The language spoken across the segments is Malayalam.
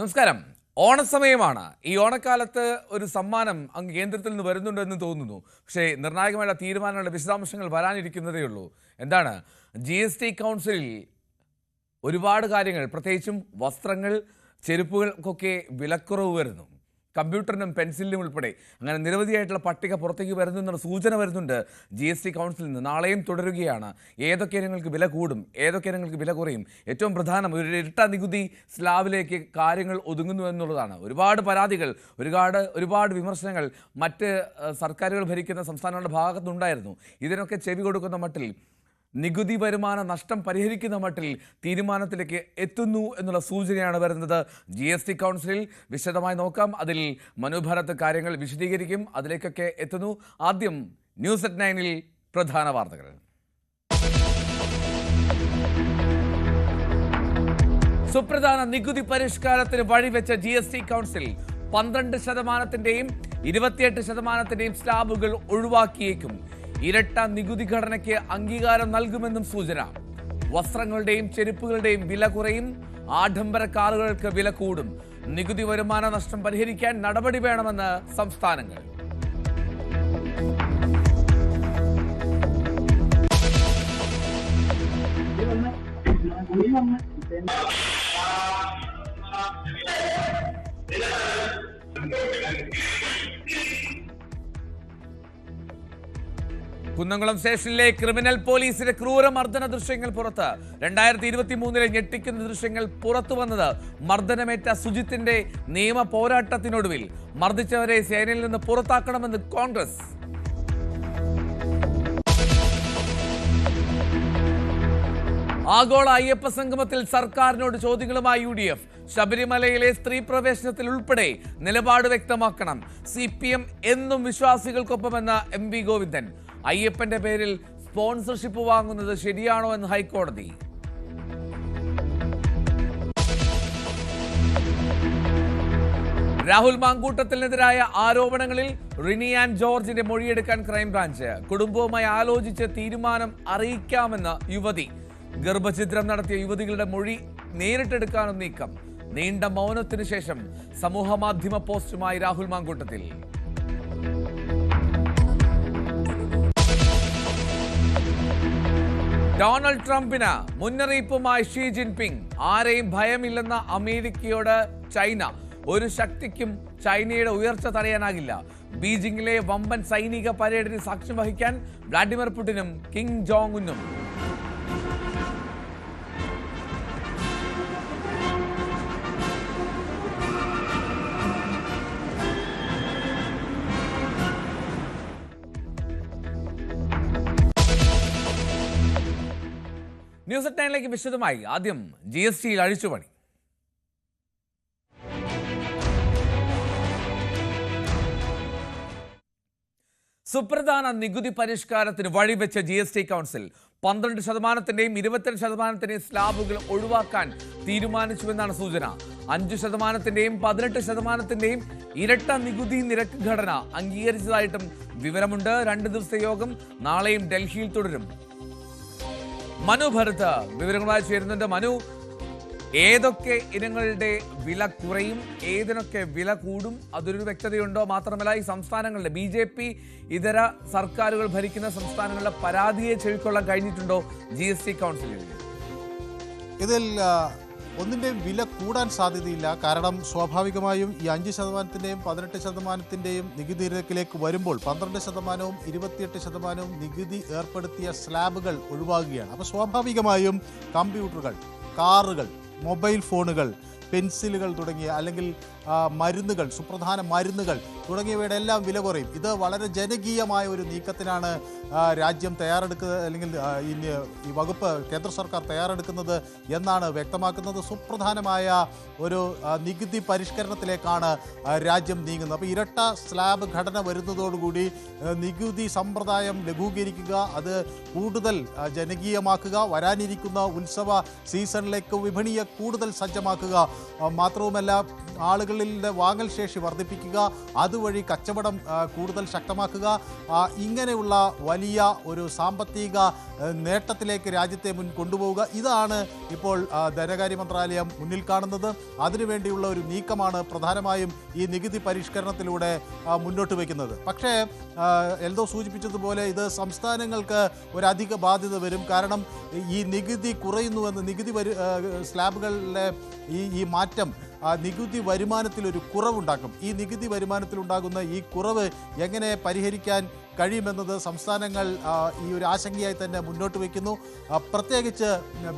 നമസ്കാരം. ഓണസമയമാണ്. ഈ ഓണക്കാലത്ത് ഒരു സമ്മാനം അങ്ങ് കേന്ദ്രത്തിൽ നിന്ന് വരുന്നുണ്ടെന്ന് തോന്നുന്നു. പക്ഷേ നിർണായകമായ തീരുമാനങ്ങളുടെ വിശദാംശങ്ങൾ വരാനിരിക്കുന്നതേ ഉള്ളൂ. എന്താണ്? GST കൗൺസിലിൽ ഒരുപാട് കാര്യങ്ങൾ, പ്രത്യേകിച്ചും വസ്ത്രങ്ങൾ, ചെരുപ്പുകൾക്കൊക്കെ വിലക്കുറവ് വരുന്നു. കമ്പ്യൂട്ടറിനും പെൻസിലിനും ഉൾപ്പെടെ അങ്ങനെ നിരവധിയായിട്ടുള്ള പട്ടിക പുറത്തേക്ക് വരുന്ന സൂചന വരുന്നുണ്ട് GST കൗൺസിലിൽ നിന്ന്. നാളെയും തുടരുകയാണ്. ഏതൊക്കെ ഇനങ്ങൾക്ക് വില കൂടും, ഏതൊക്കെ ഇനങ്ങൾക്ക് വില കുറയും, ഏറ്റവും പ്രധാനം ഒരു ഇരട്ട നികുതി സ്ലാബിലേക്ക് കാര്യങ്ങൾ ഒതുങ്ങുന്നു എന്നുള്ളതാണ്. ഒരുപാട് പരാതികൾ, ഒരുപാട് വിമർശനങ്ങൾ മറ്റ് സർക്കാരുകൾ ഭരിക്കുന്ന സംസ്ഥാനങ്ങളുടെ ഭാഗത്തുനിന്നുണ്ടായിരുന്നു. ഇതിനൊക്കെ ചെവി കൊടുക്കുന്ന മട്ടിൽ, നികുതി വരുമാന നഷ്ടം പരിഹരിക്കുന്ന മട്ടിൽ തീരുമാനത്തിലേക്ക് എത്തുന്നു എന്നുള്ള സൂചനയാണ് വരുന്നത് GST കൗൺസിലിൽ. വിശദമായി നോക്കാം. അതിൽ മനു ഭരത് കാര്യങ്ങൾ വിശദീകരിക്കും. അതിലേക്കൊക്കെ എത്തുന്നു. ആദ്യം News@9 പ്രധാന വാർത്തകൾ. സുപ്രധാന നികുതി പരിഷ്കാരത്തിന് വഴിവെച്ച GST കൗൺസിൽ 12%-ന്റെയും 28%-ന്റെയും സ്ലാബുകൾ ഒഴിവാക്കിയേക്കും. ഇരട്ട നികുതി ഘടനയ്ക്ക് അംഗീകാരം നൽകുമെന്നും സൂചന. വസ്ത്രങ്ങളുടെയും ചെരുപ്പുകളുടെയും വില കുറയും. ആഡംബര കാറുകൾക്ക് വില കൂടും. നികുതി വരുമാന നഷ്ടം പരിഹരിക്കാൻ നടപടി വേണമെന്ന് സംസ്ഥാനങ്ങൾ. കുന്നംകുളം സ്റ്റേഷനിലെ ക്രിമിനൽ പോലീസിന്റെ ക്രൂരമർദ്ദന ദൃശ്യങ്ങൾ പുറത്ത്. 2023 ഞെട്ടിക്കുന്ന ദൃശ്യങ്ങൾ പുറത്തു വന്നത് മർദ്ദനമേറ്റ സുജിത്തിന്റെ നിയമ പോരാട്ടത്തിനൊടുവിൽ. മർദ്ദിച്ചവരെ സേനയിൽ നിന്ന് പുറത്താക്കണമെന്ന് കോൺഗ്രസ്. ആഗോള അയ്യപ്പ സംഗമത്തിൽ സർക്കാരിനോട് ചോദ്യങ്ങളുമായി UDF. ശബരിമലയിലെ സ്ത്രീ പ്രവേശനത്തിൽ ഉൾപ്പെടെ നിലപാട് വ്യക്തമാക്കണം. CPM എന്നും വിശ്വാസികൾക്കൊപ്പമെന്ന് MV ഗോവിന്ദൻ. അയ്യപ്പന്റെ പേരിൽ സ്പോൺസർഷിപ്പ് വാങ്ങുന്നത് ശരിയാണോ എന്ന് ഹൈക്കോടതി. രാഹുൽ മാങ്കൂട്ടത്തിനെതിരായ ആരോപണങ്ങളിൽ റിനി ആൻഡ് ജോർജിന്റെ മൊഴിയെടുക്കാൻ ക്രൈംബ്രാഞ്ച്. കുടുംബവുമായി ആലോചിച്ച് തീരുമാനം അറിയിക്കാമെന്ന് യുവതി. ഗർഭഛിദ്രം നടത്തിയ യുവതികളുടെ മൊഴി നേരിട്ടെടുക്കാനും നീക്കം. നീണ്ട മൗനത്തിന് ശേഷം സമൂഹമാധ്യമ പോസ്റ്റുമായി രാഹുൽ മാങ്കൂട്ടത്തിൽ. ഡൊണാൾഡ് ട്രംപിന് മുന്നറിയിപ്പുമായി ഷീ ജിൻപിങ്. ആരെയും ഭയമില്ലെന്ന അമേരിക്കയോട് ചൈന. ഒരു ശക്തിക്കും ചൈനയുടെ ഉയർച്ച തടയാനാകില്ല. ബീജിംഗിലെ വമ്പൻ സൈനിക പരേഡിന് സാക്ഷ്യം വഹിക്കാൻ വ്ളാഡിമിർ പുടിനും കിം ജോങ് ഉന്നും. News@9 വിശദമായി. ആദ്യം GSTയിൽ അഴിച്ചുപണി. സുപ്രധാന നികുതി പരിഷ്കാരത്തിന് വഴിവെച്ച GST കൗൺസിൽ 12%-ന്റെയും 28%-ന്റെയും സ്ലാബുകൾ ഒഴിവാക്കാൻ തീരുമാനിച്ചുവെന്നാണ് സൂചന. 5%-ന്റെയും 18%-ന്റെയും ഇരട്ട നികുതി നിരക്ക് ഘടന അംഗീകരിച്ചതായിട്ടും വിവരമുണ്ട്. 2 ദിവസത്തെ യോഗം നാളെയും ഡൽഹിയിൽ തുടരും. മനു ഭരത് വിവരങ്ങളുമായി ചേരുന്നുണ്ട്. മനു, ഏതൊക്കെ ഇനങ്ങളുടെ വില കുറയും, ഏതിനൊക്കെ വില കൂടും, അതൊരു വ്യക്തതയുണ്ടോ? മാത്രമല്ല, ഈ സംസ്ഥാനങ്ങളുടെ BJP ഇതര സർക്കാരുകൾ ഭരിക്കുന്ന സംസ്ഥാനങ്ങളുടെ പരാതിയെ ചെവിക്കൊള്ളാൻ കഴിഞ്ഞിട്ടുണ്ടോ GST കൗൺസിലിൽ? ഇതിൽ ഒന്നിൻ്റെയും വില കൂടാൻ സാധ്യതയില്ല. കാരണം സ്വാഭാവികമായും ഈ 5%-ന്റെയും 18%-ന്റെയും നികുതി നിരക്കിലേക്ക് വരുമ്പോൾ 12%-വും 28%-വും നികുതി ഏർപ്പെടുത്തിയ സ്ലാബുകൾ ഒഴിവാകുകയാണ്. അപ്പോൾ സ്വാഭാവികമായും കമ്പ്യൂട്ടറുകൾ, കാറുകൾ, മൊബൈൽ ഫോണുകൾ, പെൻസിലുകൾ തുടങ്ങിയ അല്ലെങ്കിൽ മരുന്നുകൾ, സുപ്രധാന മരുന്നുകൾ തുടങ്ങിയവയുടെ എല്ലാം വില കുറയും. ഇത് വളരെ ജനകീയമായ ഒരു നീക്കത്തിനാണ് രാജ്യം തയ്യാറെടുക്കുന്നത്, അല്ലെങ്കിൽ ഈ വകുപ്പ് കേന്ദ്ര സർക്കാർ തയ്യാറെടുക്കുന്നത് എന്നാണ് വ്യക്തമാക്കുന്നത്. സുപ്രധാനമായ ഒരു നികുതി പരിഷ്കരണത്തിലേക്കാണ് രാജ്യം നീങ്ങുന്നത്. അപ്പോൾ ഇരട്ട സ്ലാബ് ഘടന വരുന്നതോടുകൂടി നികുതി സമ്പ്രദായം ലഘൂകരിക്കുക, അത് കൂടുതൽ ജനകീയമാക്കുക, വരാനിരിക്കുന്ന ഉത്സവ സീസണിലേക്ക് വിപണിയെ കൂടുതൽ സജ്ജമാക്കുക, മാത്രവുമല്ല ആളുകൾ വീടുകളിലെ വാങ്ങൽ ശേഷി വർദ്ധിപ്പിക്കുക, അതുവഴി കച്ചവടം കൂടുതൽ ശക്തമാക്കുക, ഇങ്ങനെയുള്ള വലിയ ഒരു സാമ്പത്തിക നേട്ടത്തിലേക്ക് രാജ്യത്തെ കൊണ്ടുപോവുക, ഇതാണ് ഇപ്പോൾ ധനകാര്യ മന്ത്രാലയം മുന്നിൽ കാണുന്നത്. അതിനുവേണ്ടിയുള്ള ഒരു നീക്കമാണ് പ്രധാനമായും ഈ നികുതി പരിഷ്കരണത്തിലൂടെ മുന്നോട്ട് വയ്ക്കുന്നത്. പക്ഷേ എൽദോ സൂചിപ്പിച്ചതുപോലെ ഇത് സംസ്ഥാനങ്ങൾക്ക് ഒരധിക ബാധ്യത വരും. കാരണം ഈ നികുതി കുറയുന്നുവെന്ന് സ്ലാബുകളിലെ ഈ മാറ്റം നികുതി വരുമാനത്തിലൊരു കുറവുണ്ടാക്കും. ഈ നികുതി വരുമാനത്തിലുണ്ടാകുന്ന ഈ കുറവ് എങ്ങനെ പരിഹരിക്കാൻ കഴിയുമെന്നത് സംസ്ഥാനങ്ങൾ ഈ ഒരു ആശങ്കയായി തന്നെ മുന്നോട്ട് വയ്ക്കുന്നു. പ്രത്യേകിച്ച്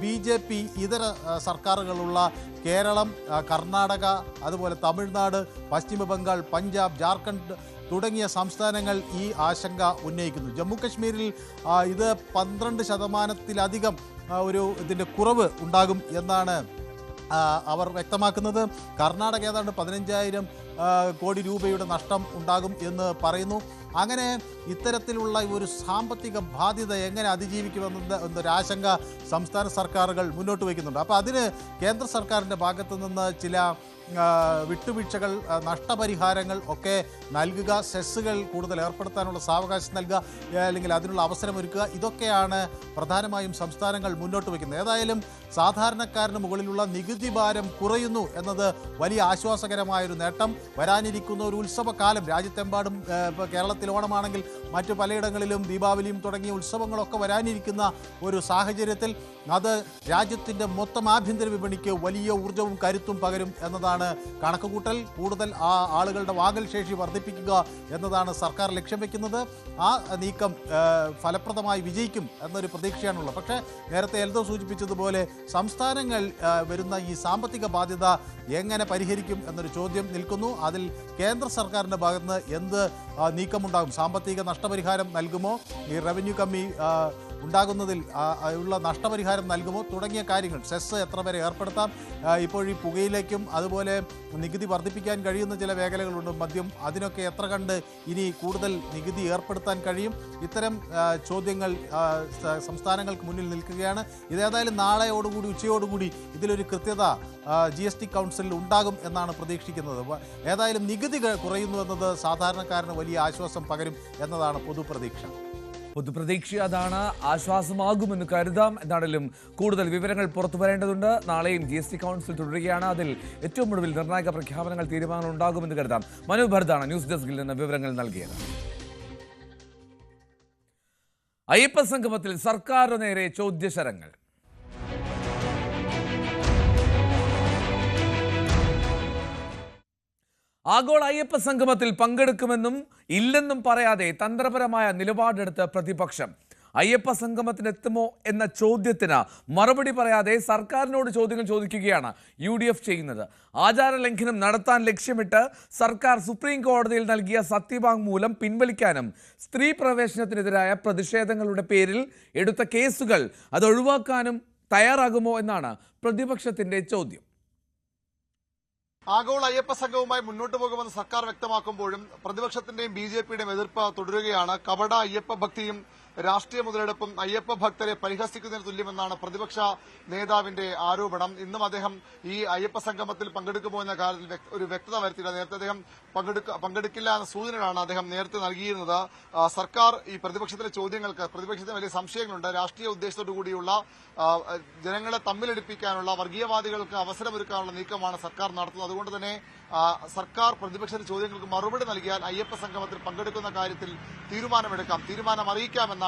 BJP ഇതര സർക്കാരുകളുള്ള കേരളം, കർണാടക, അതുപോലെ തമിഴ്നാട്, പശ്ചിമ ബംഗാൾ, പഞ്ചാബ്, ജാർഖണ്ഡ് തുടങ്ങിയ സംസ്ഥാനങ്ങൾ ഈ ആശങ്ക ഉന്നയിക്കുന്നു. ജമ്മു കശ്മീരിൽ ഇത് 12% ഇതിൻ്റെ കുറവ് ഉണ്ടാകും എന്നാണ് അവർ വ്യക്തമാക്കുന്നത്. കർണാടക ഏതാണ്ട് 15,000 കോടി രൂപയുടെ നഷ്ടം ഉണ്ടാകും എന്ന് പറയുന്നു. അങ്ങനെ ഇത്തരത്തിലുള്ള ഒരു സാമ്പത്തിക ബാധ്യത എങ്ങനെ എന്നൊരാശങ്ക സംസ്ഥാന സർക്കാരുകൾ മുന്നോട്ട് വയ്ക്കുന്നുണ്ട്. അപ്പോൾ അതിന് കേന്ദ്ര സർക്കാരിൻ്റെ ഭാഗത്തു നിന്ന് ചില വിട്ടുവീഴ്ചകൾ, നഷ്ടപരിഹാരങ്ങൾ ഒക്കെ നൽകുക, സെസ്സുകൾ കൂടുതൽ ഏർപ്പെടുത്താനുള്ള സാവകാശം നൽകുക, അല്ലെങ്കിൽ അതിനുള്ള അവസരമൊരുക്കുക, ഇതൊക്കെയാണ് പ്രധാനമായും സംസ്ഥാനങ്ങൾ മുന്നോട്ട് വയ്ക്കുന്നത്. ഏതായാലും സാധാരണക്കാരന് മുകളിലുള്ള നികുതി ഭാരം കുറയുന്നു എന്നത് വലിയ ആശ്വാസകരമായൊരു നേട്ടം. വരാനിരിക്കുന്ന ഒരു ഉത്സവകാലം രാജ്യത്തെമ്പാടും, ഇപ്പോൾ കേരളത്തിൽ ഓണമാണെങ്കിൽ മറ്റു പലയിടങ്ങളിലും ദീപാവലിയും തുടങ്ങിയ ഉത്സവങ്ങളൊക്കെ വരാനിരിക്കുന്ന ഒരു സാഹചര്യത്തിൽ അത് രാജ്യത്തിൻ്റെ മൊത്തം ആഭ്യന്തര വിപണിക്ക് വലിയ ഊർജ്ജവും കരുത്തും പകരും എന്നതാണ് കണക്കുകൂട്ടൽ. കൂടുതൽ ആളുകളുടെ വാങ്ങൽ ശേഷി വർദ്ധിപ്പിക്കുക എന്നതാണ് സർക്കാർ ലക്ഷ്യം വയ്ക്കുന്നത്. ആ നീക്കം ഫലപ്രദമായി വിജയിക്കും എന്നൊരു പ്രതീക്ഷയാണുള്ളത്. പക്ഷേ നേരത്തെ എൽദോ സൂചിപ്പിച്ചതുപോലെ സംസ്ഥാനങ്ങൾ വരുന്ന ഈ സാമ്പത്തിക ബാധ്യത എങ്ങനെ പരിഹരിക്കും എന്നൊരു ചോദ്യം നിൽക്കുന്നു. അതിൽ കേന്ദ്ര സർക്കാരിൻ്റെ ഭാഗത്തുനിന്ന് എന്ത് നീക്കമുണ്ടാകും? സാമ്പത്തിക നഷ്ടപരിഹാരം നൽകുമോ? ഈ റവന്യൂ കമ്മി ഉണ്ടാകുന്നതിൽ ഉള്ള നഷ്ടപരിഹാരം നൽകുമോ? തുടങ്ങിയ കാര്യങ്ങൾ, സെസ് എത്ര വരെ ഏർപ്പെടുത്താം? ഇപ്പോൾ ഈ പുകയിലേക്കും അതുപോലെ നികുതി വർദ്ധിപ്പിക്കാൻ കഴിയുന്ന ചില മേഖലകളുണ്ട്, മദ്യം, അതിനൊക്കെ എത്ര കണ്ട് ഇനി കൂടുതൽ നികുതി ഏർപ്പെടുത്താൻ കഴിയും? ഇത്തരം ചോദ്യങ്ങൾ സംസ്ഥാനങ്ങൾക്ക് മുന്നിൽ നിൽക്കുകയാണ്. ഇതേതായാലും നാളെയോടുകൂടി, ഉച്ചയോടുകൂടി ഇതിലൊരു കൃത്യത GST കൗൺസിലിൽ ഉണ്ടാകും എന്നാണ് പ്രതീക്ഷിക്കുന്നത്. ഏതായാലും നികുതി കുറയുന്നു എന്നത് സാധാരണക്കാരന് വലിയ ആശ്വാസം പകരും എന്നതാണ് പൊതുപ്രതീക്ഷ. അതാണ്, ആശ്വാസമാകുമെന്ന് കരുതാം. എന്താണെങ്കിലും കൂടുതൽ വിവരങ്ങൾ പുറത്തു വരേണ്ടതുണ്ട്. നാളെയും GST കൗൺസിൽ തുടരുകയാണ്. അതിൽ ഏറ്റവും ഒടുവിൽ നിർണായക പ്രഖ്യാപനങ്ങൾ, തീരുമാനങ്ങൾ ഉണ്ടാകുമെന്ന് കരുതാം. മനു ഭരതാണ് ന്യൂസ് ഡെസ്കിൽ നിന്ന് വിവരങ്ങൾ നൽകിയത്. അയ്യപ്പ സംഗമത്തിൽ സർക്കാരിന് നേരെ ചോദ്യശരങ്ങൾ. ആഗോള അയ്യപ്പ സംഗമത്തിൽ പങ്കെടുക്കുമെന്നും ഇല്ലെന്നും പറയാതെ തന്ത്രപരമായ നിലപാടെടുത്ത പ്രതിപക്ഷം. അയ്യപ്പ സംഗമത്തിനെത്തുമോ എന്ന ചോദ്യത്തിന് മറുപടി പറയാതെ സർക്കാരിനോട് ചോദ്യങ്ങൾ ചോദിക്കുകയാണ് UDF ചെയ്യുന്നത്. ആചാരലംഘനം നടത്താൻ ലക്ഷ്യമിട്ട് സർക്കാർ സുപ്രീം കോടതിയിൽ നൽകിയ സത്യവാങ്മൂലം പിൻവലിക്കാനും സ്ത്രീ പ്രവേശനത്തിനെതിരായ പ്രതിഷേധങ്ങളുടെ പേരിൽ എടുത്ത കേസുകൾ അത് ഒഴിവാക്കാനും തയ്യാറാകുമോ എന്നാണ് പ്രതിപക്ഷത്തിന്റെ ചോദ്യം. ആഗോള അയ്യപ്പ സംഘവുമായി മുന്നോട്ട് പോകുമെന്ന് സർക്കാർ വ്യക്തമാക്കുമ്പോഴും പ്രതിപക്ഷത്തിന്റെയും BJPയുടെയും എതിർപ്പ് തുടരുകയാണ്. കപട അയ്യപ്പ ഭക്തിയും രാഷ്ട്രീയ മുതലെടുപ്പും അയ്യപ്പ ഭക്തരെ പരിഹസിക്കുന്നതിന് തുല്യമെന്നാണ് പ്രതിപക്ഷ നേതാവിന്റെ ആരോപണം. ഇന്നും അദ്ദേഹം ഈ അയ്യപ്പ സംഗമത്തിൽ പങ്കെടുക്കുമോ എന്ന കാര്യത്തിൽ ഒരു വ്യക്തത വരുത്തിയില്ല. നേരത്തെ അദ്ദേഹം പങ്കെടുക്കില്ല എന്ന സൂചനകളാണ് അദ്ദേഹം നേരത്തെ നൽകിയിരുന്നത്. സർക്കാർ ഈ പ്രതിപക്ഷത്തിലെ ചോദ്യങ്ങൾക്ക്, പ്രതിപക്ഷത്തിന് വലിയ സംശയങ്ങളുണ്ട്. രാഷ്ട്രീയ ഉദ്ദേശത്തോടു കൂടിയുള്ള ജനങ്ങളെ തമ്മിലടിപ്പിക്കാനുള്ള, വർഗീയവാദികൾക്ക് അവസരമൊരുക്കാനുള്ള നീക്കമാണ് സർക്കാർ നടത്തുന്നത്. അതുകൊണ്ട് തന്നെ സർക്കാർ പ്രതിപക്ഷത്തിന്റെ ചോദ്യങ്ങൾക്ക് മറുപടി നൽകിയാൽ അയ്യപ്പ സംഗമത്തിൽ പങ്കെടുക്കുന്ന കാര്യത്തിൽ തീരുമാനം അറിയിക്കാമെന്നാണ്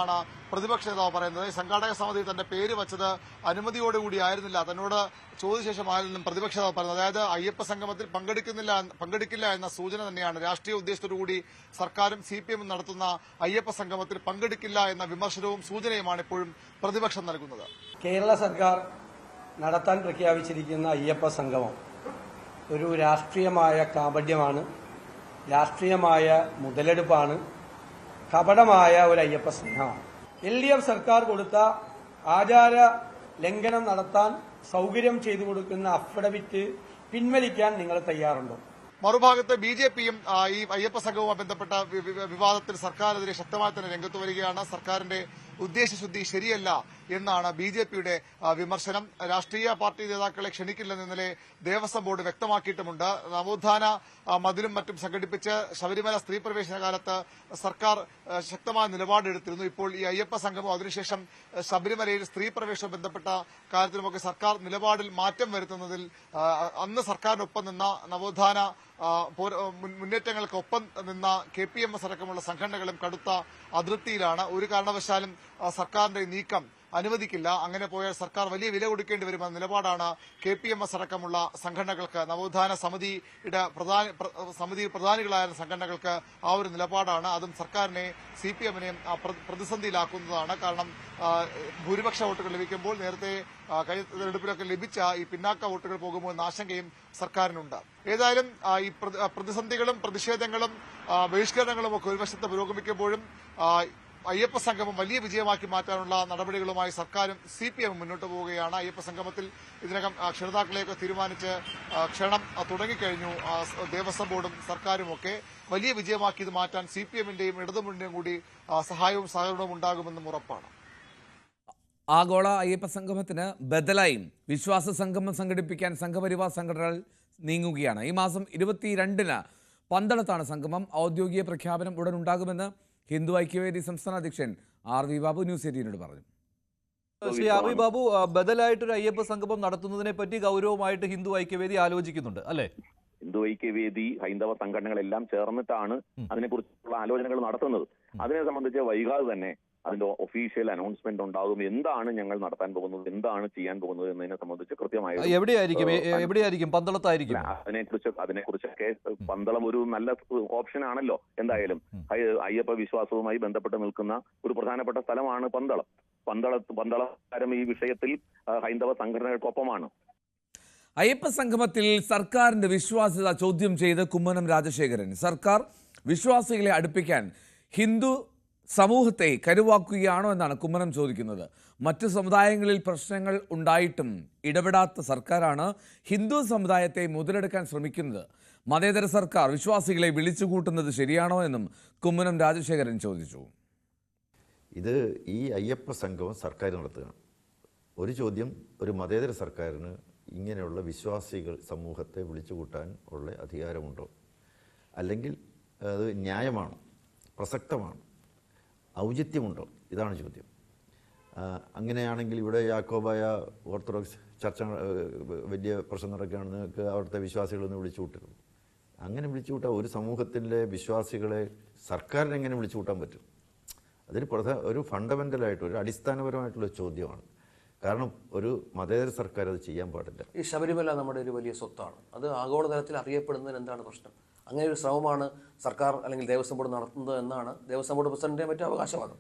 പ്രതിപക്ഷ നേതാവ് പറയുന്നത്. സംഘാടക സമിതി തന്റെ പേര് വച്ചത് അനുമതിയോടുകൂടി ആയിരുന്നില്ല, തന്നോട് ചോദിച്ച ശേഷമായിരുന്നും പ്രതിപക്ഷ നേതാവ് പറയുന്നത്. അതായത് അയ്യപ്പ സംഗമത്തിൽ പങ്കെടുക്കില്ല എന്ന സൂചന തന്നെയാണ്. രാഷ്ട്രീയ ഉദ്ദേശത്തോടുകൂടി സർക്കാരും CPM നടത്തുന്ന അയ്യപ്പ സംഗമത്തിൽ പങ്കെടുക്കില്ല എന്ന വിമർശനവും സൂചനയുമാണ് ഇപ്പോഴും പ്രതിപക്ഷം നൽകുന്നത്. കേരള സർക്കാർ നടത്താൻ പ്രഖ്യാപിച്ചിരിക്കുന്ന അയ്യപ്പ സംഗമം ഒരു രാഷ്ട്രീയമായ കാപട്യമാണ്, രാഷ്ട്രീയമായ മുതലെടുപ്പാണ്, കപടമായ ഒരു അയ്യപ്പ സംഘമാണ്. LDF സർക്കാർ കൊടുത്ത ആചാര ലംഘനം നടത്താൻ സൗകര്യം ചെയ്തു കൊടുക്കുന്ന അഫിഡവിറ്റ് പിൻവലിക്കാൻ നിങ്ങൾ തയ്യാറുണ്ടോ? മറുഭാഗത്ത് BJPയും ഈ അയ്യപ്പ സംഘവുമായി ബന്ധപ്പെട്ട വിവാദത്തിൽ സർക്കാരിനെതിരെ ശക്തമായി തന്നെ രംഗത്ത് വരികയാണ്. സർക്കാരിന്റെ ഉദ്ദേശശുദ്ധി ശരിയല്ല എന്നാണ് BJPയുടെ വിമർശനം. രാഷ്ട്രീയ പാർട്ടി നേതാക്കളെ ക്ഷണിക്കില്ലെന്ന് ഇന്നലെ ദേവസ്വം ബോർഡ് വ്യക്തമാക്കിയിട്ടുമുണ്ട്. നവോത്ഥാന മതിലും മറ്റും സംഘടിപ്പിച്ച് ശബരിമല സ്ത്രീ പ്രവേശന കാലത്ത് സർക്കാർ ശക്തമായ നിലപാടെടുത്തിരുന്നു. ഇപ്പോൾ ഈ അയ്യപ്പ സംഗമം അതിനുശേഷം ശബരിമലയിൽ സ്ത്രീ പ്രവേശനം ബന്ധപ്പെട്ട കാര്യത്തിലുമൊക്കെ സർക്കാർ നിലപാടിൽ മാറ്റം വരുത്തുന്നതിൽ അന്ന് സർക്കാരിനൊപ്പം നിന്ന നവോത്ഥാന മുന്നേറ്റങ്ങൾക്കൊപ്പം നിന്ന KPMS അടക്കമുള്ള സംഘടനകളും കടുത്ത അതൃപ്തിയിലാണ്. ഒരു കാരണവശാലും സർക്കാരിന്റെ നീക്കം അനുവദിക്കില്ല. അങ്ങനെ പോയാൽ സർക്കാർ വലിയ വില കൊടുക്കേണ്ടി വരുമെന്ന നിലപാടാണ് KPMS അടക്കമുള്ള സംഘടനകൾക്ക്, നവോത്ഥാന സമിതിയിൽ പ്രധാനികളായ സംഘടനകൾക്ക് ആ ഒരു നിലപാടാണ്. അതും സർക്കാരിനെ CPM-നെയും പ്രതിസന്ധിയിലാക്കുന്നതാണ്. കാരണം ഭൂരിപക്ഷ വോട്ടുകൾ ലഭിക്കുമ്പോൾ നേരത്തെ കഴിഞ്ഞ തെരഞ്ഞെടുപ്പിലൊക്കെ ലഭിച്ച ഈ പിന്നാക്ക വോട്ടുകൾ പോകുമോ എന്ന ആശങ്കയും സർക്കാരിനുണ്ട്. ഏതായാലും ഈ പ്രതിസന്ധികളും പ്രതിഷേധങ്ങളും ബഹിഷ്കരണങ്ങളും ഒക്കെ ഒരു വശത്ത് പുരോഗമിക്കുമ്പോഴും അയ്യപ്പ സംഗമം വലിയ വിജയമാക്കി മാറ്റാനുള്ള നടപടികളുമായി സർക്കാരും CPM മുന്നോട്ട് പോവുകയാണ്. അയ്യപ്പ സംഗമത്തിൽ ഇതിനകം ക്ഷണിതാക്കളെയൊക്കെ തീരുമാനിച്ച് ക്ഷണം തുടങ്ങിക്കഴിഞ്ഞു. ദേവസ്വം ബോർഡും സർക്കാരും ഒക്കെ വലിയ വിജയമാക്കി ഇത് മാറ്റാൻ CPM-ന്റെയും ഇടതുമുന്നണിയും കൂടി സഹായവും സഹകരണവും ഉണ്ടാകുമെന്നും ഉറപ്പാണ്. ആഗോള അയ്യപ്പ സംഗമത്തിന് ബദലായും വിശ്വാസ സംഗമം സംഘടിപ്പിക്കാൻ സംഘപരിവാർ സംഘടനകൾ നീങ്ങുകയാണ്. ഈ മാസം 22-ന് പന്തളത്താണ് സംഗമം. ഔദ്യോഗിക പ്രഖ്യാപനം ഉടൻ ഉണ്ടാകുമെന്ന് ഹിന്ദു ഐക്യവേദി സംസ്ഥാന അധ്യക്ഷൻ RV ബാബു ന്യൂസ് 18 പറഞ്ഞു. ശ്രീ RV ബാബു, ബദലായിട്ടൊരു അയ്യപ്പ സംഗമം നടത്തുന്നതിനെ പറ്റി ഗൗരവമായിട്ട് ഹിന്ദു ഐക്യവേദി ആലോചിക്കുന്നുണ്ട് അല്ലേ? ഹിന്ദു ഐക്യവേദി, ഹൈന്ദവ സംഘടനകളെല്ലാം ചേർന്നിട്ടാണ് അതിനെക്കുറിച്ചുള്ള ആലോചനകൾ നടത്തുന്നത്. അതിനെ സംബന്ധിച്ച് വൈകാതെ തന്നെ അതിന്റെ ഒഫീഷ്യൽ അനൗൺസ്മെന്റ് ഉണ്ടാകും. എന്താണ് ഞങ്ങൾ നടത്താൻ പോകുന്നത്, എന്താണ് ചെയ്യാൻ പോകുന്നത് എന്നതിനെ സംബന്ധിച്ച് കൃത്യമായി എവിടെയായിരിക്കും? പന്തളത്തായിരിക്കും. അതിനെക്കുറിച്ചൊക്കെ പന്തളം ഒരു നല്ല ഓപ്ഷൻ ആണല്ലോ. എന്തായാലും അയ്യപ്പ വിശ്വാസവുമായി ബന്ധപ്പെട്ട് നിൽക്കുന്ന ഒരു പ്രധാനപ്പെട്ട സ്ഥലമാണ് പന്തളം. പന്തളം ഈ വിഷയത്തിൽ ഹൈന്ദവ സംഘടനകൾക്കൊപ്പമാണ്. അയ്യപ്പ സംഗമത്തിൽ സർക്കാരിന്റെ വിശ്വാസ്യത ചോദ്യം ചെയ്ത് കുമ്മനം രാജശേഖരൻ സർക്കാർ വിശ്വാസികളെ അടുപ്പിക്കാൻ ഹിന്ദു സമൂഹത്തെ കരുവാക്കുകയാണോ എന്നാണ് കുമ്മനം ചോദിക്കുന്നത്. മറ്റു സമുദായങ്ങളിൽ പ്രശ്നങ്ങൾ ഉണ്ടായിട്ടും ഇടപെടാത്ത സർക്കാരാണ് ഹിന്ദു സമുദായത്തെ മുതലെടുക്കാൻ ശ്രമിക്കുന്നത്. മതേതര സർക്കാർ വിശ്വാസികളെ വിളിച്ചുകൂട്ടുന്നത് ശരിയാണോ എന്നും കുമ്മനം രാജശേഖരൻ ചോദിച്ചു. ഇത് ഈ അയ്യപ്പ സംഗമം സർക്കാർ നടത്തുകയാണ്. ഒരു ചോദ്യം, ഒരു മതേതര സർക്കാരിന് ഇങ്ങനെയുള്ള വിശ്വാസികൾ സമൂഹത്തെ വിളിച്ചുകൂട്ടാൻ ഉള്ള അധികാരമുണ്ടോ? അല്ലെങ്കിൽ അത് ന്യായമാണോ, പ്രസക്തമാണോ, ഔചിത്യമുണ്ടോ? ഇതാണ് ചോദ്യം. അങ്ങനെയാണെങ്കിൽ ഇവിടെ യാക്കോബായ ഓർത്തഡോക്സ് ചർച്ച വലിയ പ്രശ്നം നടക്കുകയാണ്, നിങ്ങൾക്ക് അവിടുത്തെ വിശ്വാസികളൊന്ന് വിളിച്ചുകൂട്ടരുത്. അങ്ങനെ വിളിച്ചുകൂട്ടാൻ ഒരു സമൂഹത്തിലെ വിശ്വാസികളെ സർക്കാരിന് എങ്ങനെ വിളിച്ചുകൂട്ടാൻ പറ്റും? അതൊരു ഒരു ഫണ്ടമെൻ്റലായിട്ട് ഒരു അടിസ്ഥാനപരമായിട്ടുള്ള ചോദ്യമാണ്. കാരണം ഒരു മതേതര സർക്കാർ അത് ചെയ്യാൻ പാടില്ല. ഈ ശബരിമല നമ്മുടെ ഒരു വലിയ സ്വത്താണ്. അത് ആഗോളതലത്തിൽ അറിയപ്പെടുന്നതിന് എന്താണ് പ്രശ്നം? അങ്ങനെ ഒരു ശ്രമമാണ് സർക്കാർ അല്ലെങ്കിൽ ദേവസ്വം ബോർഡ് നടത്തുന്നത് എന്നാണ് ദേവസ്വം ബോർഡ് പ്രസിഡന്റിന്റെ മറ്റു അവകാശവാദം.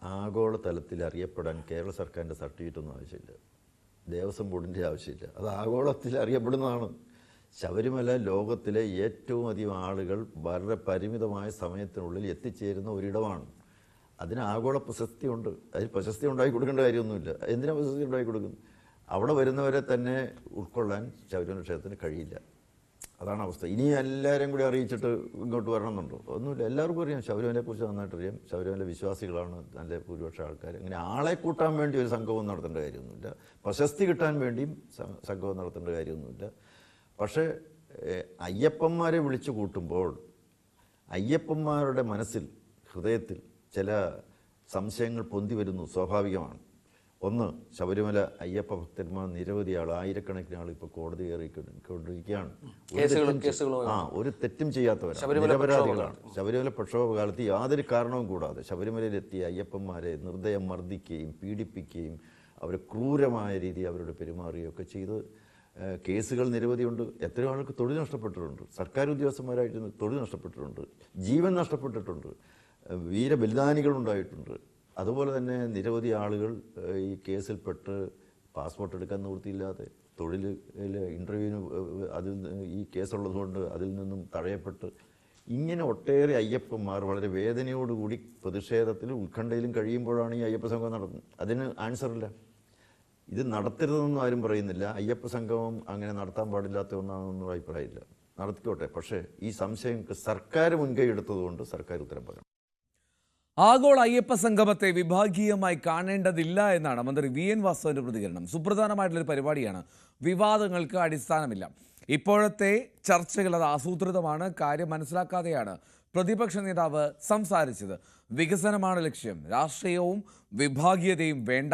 ആഗോളതലത്തിൽ അറിയപ്പെടാൻ കേരള സർക്കാരിൻ്റെ സർട്ടിഫിക്കറ്റ് ഒന്നും ആവശ്യമില്ല, ദേവസ്വം ബോർഡിൻ്റെ ആവശ്യമില്ല. അത് ആഗോളത്തിൽ അറിയപ്പെടുന്നതാണ്. ശബരിമല ലോകത്തിലെ ഏറ്റവും അധികം ആളുകൾ വളരെ പരിമിതമായ സമയത്തിനുള്ളിൽ എത്തിച്ചേരുന്ന ഒരിടമാണ്. അതിന് ആഗോള പ്രശസ്തിയുണ്ട്. അതിൽ പ്രശസ്തി ഉണ്ടാക്കി കൊടുക്കേണ്ട കാര്യമൊന്നുമില്ല. എന്തിനാ പ്രശസ്തി ഉണ്ടാക്കി കൊടുക്കുന്നത്? അവിടെ വരുന്നവരെ തന്നെ ഉൾക്കൊള്ളാൻ ശബരിമല ക്ഷേത്രത്തിന് കഴിയില്ല. അതാണ് അവസ്ഥ. ഇനി എല്ലാവരും കൂടി അറിയിച്ചിട്ട് ഇങ്ങോട്ട് വരണമെന്നുണ്ടോ? ഒന്നുമില്ല. എല്ലാവർക്കും അറിയാം, ശബരിമലയെക്കുറിച്ച് നന്നായിട്ട് അറിയാം. ശബരിമല വിശ്വാസികളാണ് നല്ല ഭൂരിപക്ഷ ആൾക്കാർ. അങ്ങനെ ആളെ കൂട്ടാൻ വേണ്ടി ഒരു സംഗമം നടത്തേണ്ട കാര്യമൊന്നുമില്ല. പ്രശസ്തി കിട്ടാൻ വേണ്ടിയും സംഗമം നടത്തേണ്ട കാര്യമൊന്നുമില്ല. പക്ഷേ അയ്യപ്പന്മാരെ വിളിച്ചു കൂട്ടുമ്പോൾ അയ്യപ്പന്മാരുടെ മനസ്സിൽ, ഹൃദയത്തിൽ ചില സംശയങ്ങൾ പൊന്തി വരുന്നു. സ്വാഭാവികമാണ്. ഒന്ന്, ശബരിമല അയ്യപ്പ ഭക്തന്മാർ നിരവധി ആയിരക്കണക്കിന് ആൾ ഇപ്പോൾ കോടതി കയറിക്കൊണ്ടിരിക്കുകയാണ്. ഒരു തെറ്റും ചെയ്യാത്തവരാണ്, നിരപരാധികളാണ്. ശബരിമല പ്രക്ഷോഭ കാലത്ത് യാതൊരു കാരണവും കൂടാതെ ശബരിമലയിലെത്തിയ അയ്യപ്പന്മാരെ നിർദ്ദയം മർദ്ദിക്കുകയും പീഡിപ്പിക്കുകയും അവരെ ക്രൂരമായ രീതിയിൽ അവരോട് പെരുമാറുകയൊക്കെ ചെയ്ത് കേസുകൾ നിരവധിയുണ്ട്. എത്രയോ ആൾക്ക് തൊഴിൽ നഷ്ടപ്പെട്ടിട്ടുണ്ട്. സർക്കാർ ഉദ്യോഗസ്ഥന്മാരായിട്ട് തൊഴിൽ നഷ്ടപ്പെട്ടിട്ടുണ്ട്, ജീവൻ നഷ്ടപ്പെട്ടിട്ടുണ്ട്, വീരബലിദാനികളുണ്ടായിട്ടുണ്ട്. അതുപോലെ തന്നെ നിരവധി ആളുകൾ ഈ കേസിൽപ്പെട്ട് പാസ്പോർട്ട് എടുക്കാൻ നിവൃത്തിയില്ലാതെ തൊഴിൽ ഇൻ്റർവ്യൂവിന് ഈ കേസുള്ളതുകൊണ്ട് അതിൽ നിന്നും തടയപ്പെട്ട് ഇങ്ങനെ ഒട്ടേറെ അയ്യപ്പന്മാർ വളരെ വേദനയോടുകൂടി പ്രതിഷേധത്തിലും ഉത്കണ്ഠയിലും കഴിയുമ്പോഴാണ് ഈ അയ്യപ്പ സംഗമം നടത്തുന്നത്. അതിന് ആൻസറില്ല. ഇത് നടത്തരുതെന്നൊന്നും ആരും പറയുന്നില്ല. അയ്യപ്പ സംഗമം അങ്ങനെ നടത്താൻ പാടില്ലാത്ത ഒന്നാണെന്നൊന്നും അഭിപ്രായമില്ല. നടത്തിക്കോട്ടെ. പക്ഷേ ഈ സംശയം സർക്കാർ മുൻകൈ എടുത്തതുകൊണ്ട് സർക്കാർ ഉത്തരം പറയണം. ആഗോള അയ്യപ്പ സംഗമത്തെ വിഭാഗീയമായി കാണേണ്ടതില്ല എന്നാണ് മന്ത്രി വി എൻ വാസവന്റെ പ്രതികരണം. സുപ്രധാനമായിട്ടുള്ളൊരു പരിപാടിയാണ്. വിവാദങ്ങൾക്ക് അടിസ്ഥാനമില്ല. ഇപ്പോഴത്തെ ചർച്ചകൾ അത് ആസൂത്രിതമാണ്. കാര്യം മനസ്സിലാക്കാതെയാണ് പ്രതിപക്ഷ നേതാവ് സംസാരിച്ചത്. വികസനമാണ് ലക്ഷ്യം, രാഷ്ട്രീയവും വിഭാഗീയതയും വേണ്ട.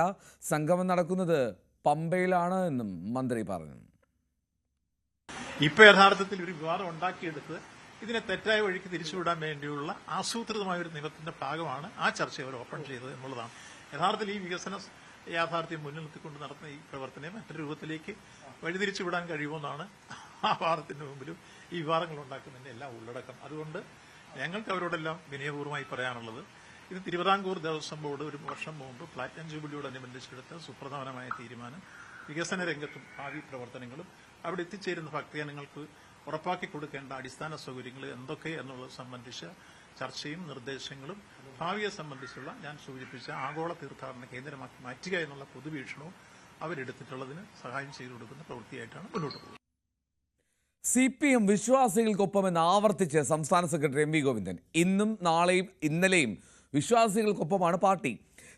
സംഗമം നടക്കുന്നത് പമ്പയിലാണ് എന്നും മന്ത്രി പറഞ്ഞു. ഇപ്പൊ യഥാർത്ഥത്തിൽ ഒരു വിവാദം ഉണ്ടാക്കിയെടുത്ത് ഇതിനെ തെറ്റായ വഴിക്ക് തിരിച്ചുവിടാൻ വേണ്ടിയുള്ള ആസൂത്രിതമായ ഒരു നിയമത്തിന്റെ ഭാഗമാണ് ആ ചർച്ച അവർ ഓപ്പൺ ചെയ്തത് എന്നുള്ളതാണ്. യഥാർത്ഥത്തിൽ ഈ വികസന യാഥാർത്ഥ്യം മുന്നിൽ നിർത്തിക്കൊണ്ട് നടത്തുന്ന ഈ പ്രവർത്തനം മറ്റൊരു രൂപത്തിലേക്ക് വഴിതിരിച്ചുവിടാൻ കഴിയുമെന്നാണ് ആ വാദത്തിന് മുമ്പിലും ഈ വിവാദങ്ങൾ ഉണ്ടാക്കുന്നതിന്റെ എല്ലാം ഉള്ളടക്കം. അതുകൊണ്ട് ഞങ്ങൾക്ക് അവരോടെല്ലാം വിനയപൂർവ്വമായി പറയാനുള്ളത്, ഇത് തിരുവിതാംകൂർ ദേവസ്വം ബോർഡ് ഒരു വർഷം മുമ്പ് പ്ലാറ്റിനം ജൂബിലിയോടനുബന്ധിച്ചെടുത്ത സുപ്രധാനമായ തീരുമാനം വികസന രംഗത്തും ഭാവി പ്രവർത്തനങ്ങളും അവിടെ എത്തിച്ചേരുന്ന ഭക്തജനങ്ങൾക്ക് ഉറപ്പാക്കി കൊടുക്കേണ്ട അടിസ്ഥാന സൗകര്യങ്ങൾ എന്തൊക്കെ എന്നുള്ളത് സംബന്ധിച്ച ചർച്ചയും നിർദ്ദേശങ്ങളും ഭാവിയെ സംബന്ധിച്ചുള്ള ഞാൻ സൂചിപ്പിച്ച ആഗോള തീർത്ഥാടന കേന്ദ്രമാക്കി മാറ്റുക എന്നുള്ള പൊതുവീക്ഷണവും അവരെടുത്തിട്ടുള്ളതിന് സഹായം ചെയ്തു കൊടുക്കുന്ന പ്രവൃത്തിയായിട്ടാണ് മുന്നോട്ട് പോകുന്നത്. CPM വിശ്വാസികൾക്കൊപ്പമെന്ന് ആവർത്തിച്ച് സംസ്ഥാന സെക്രട്ടറി എം വി ഗോവിന്ദൻ. ഇന്നും നാളെയും ഇന്നലെയും വിശ്വാസികൾക്കൊപ്പമാണ് പാർട്ടി.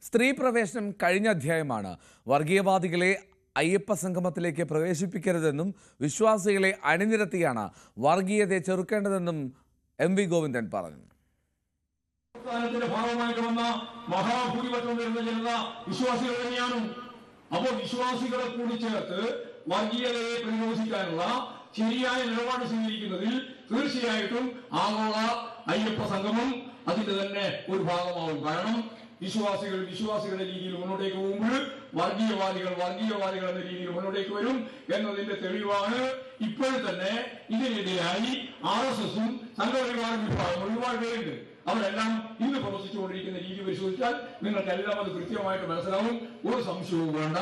സ്ത്രീ പ്രവേശനം കഴിഞ്ഞ അധ്യായമാണ്. വർഗീയവാദികളെ അയ്യപ്പ സംഗമത്തിലേക്ക് പ്രവേശിപ്പിക്കരുതെന്നും വിശ്വാസികളെ അണിനിരത്തിയാണ് വർഗീയതയെ ചെറുക്കേണ്ടതെന്നും എം വി ഗോവിന്ദൻ പറഞ്ഞു. ഭാഗമായിട്ട് വന്ന മഹാഭൂരിപക്ഷം വരുന്ന ജനത വിശ്വാസികൾ തന്നെയാണ്. അപ്പോൾ വിശ്വാസികളെ കൂടി ചേർത്ത് വർഗീയതയെ പ്രതിരോധിക്കാനുള്ള ശരിയായ നിലപാട് സ്വീകരിക്കുന്നതിൽ തീർച്ചയായിട്ടും ആഗോള അയ്യപ്പ സംഗമം അതിന്റെ തന്നെ ഒരു ഭാഗമാവും. കാരണം വിശ്വാസികളുടെ രീതിയിൽ മുന്നോട്ടേക്ക് പോകുമ്പോൾ വർഗീയവാദികൾ എന്ന രീതിയിൽ മുന്നോട്ടേക്ക് വരും എന്നതിന്റെ തെളിവാണ് ഇപ്പോൾ തന്നെ ഇതിനെതിരായി RSSും സംഘപരിവാര വിഭാഗം ഒരുപാട് പേരുണ്ട്. അവരെല്ലാം ഇന്ന് പ്രവർത്തിച്ചുകൊണ്ടിരിക്കുന്ന രീതി പരിശോധിച്ചാൽ നിങ്ങൾക്കെല്ലാം അത് കൃത്യമായിട്ട് മനസ്സിലാവും. ഒരു സംശയവും വേണ്ട.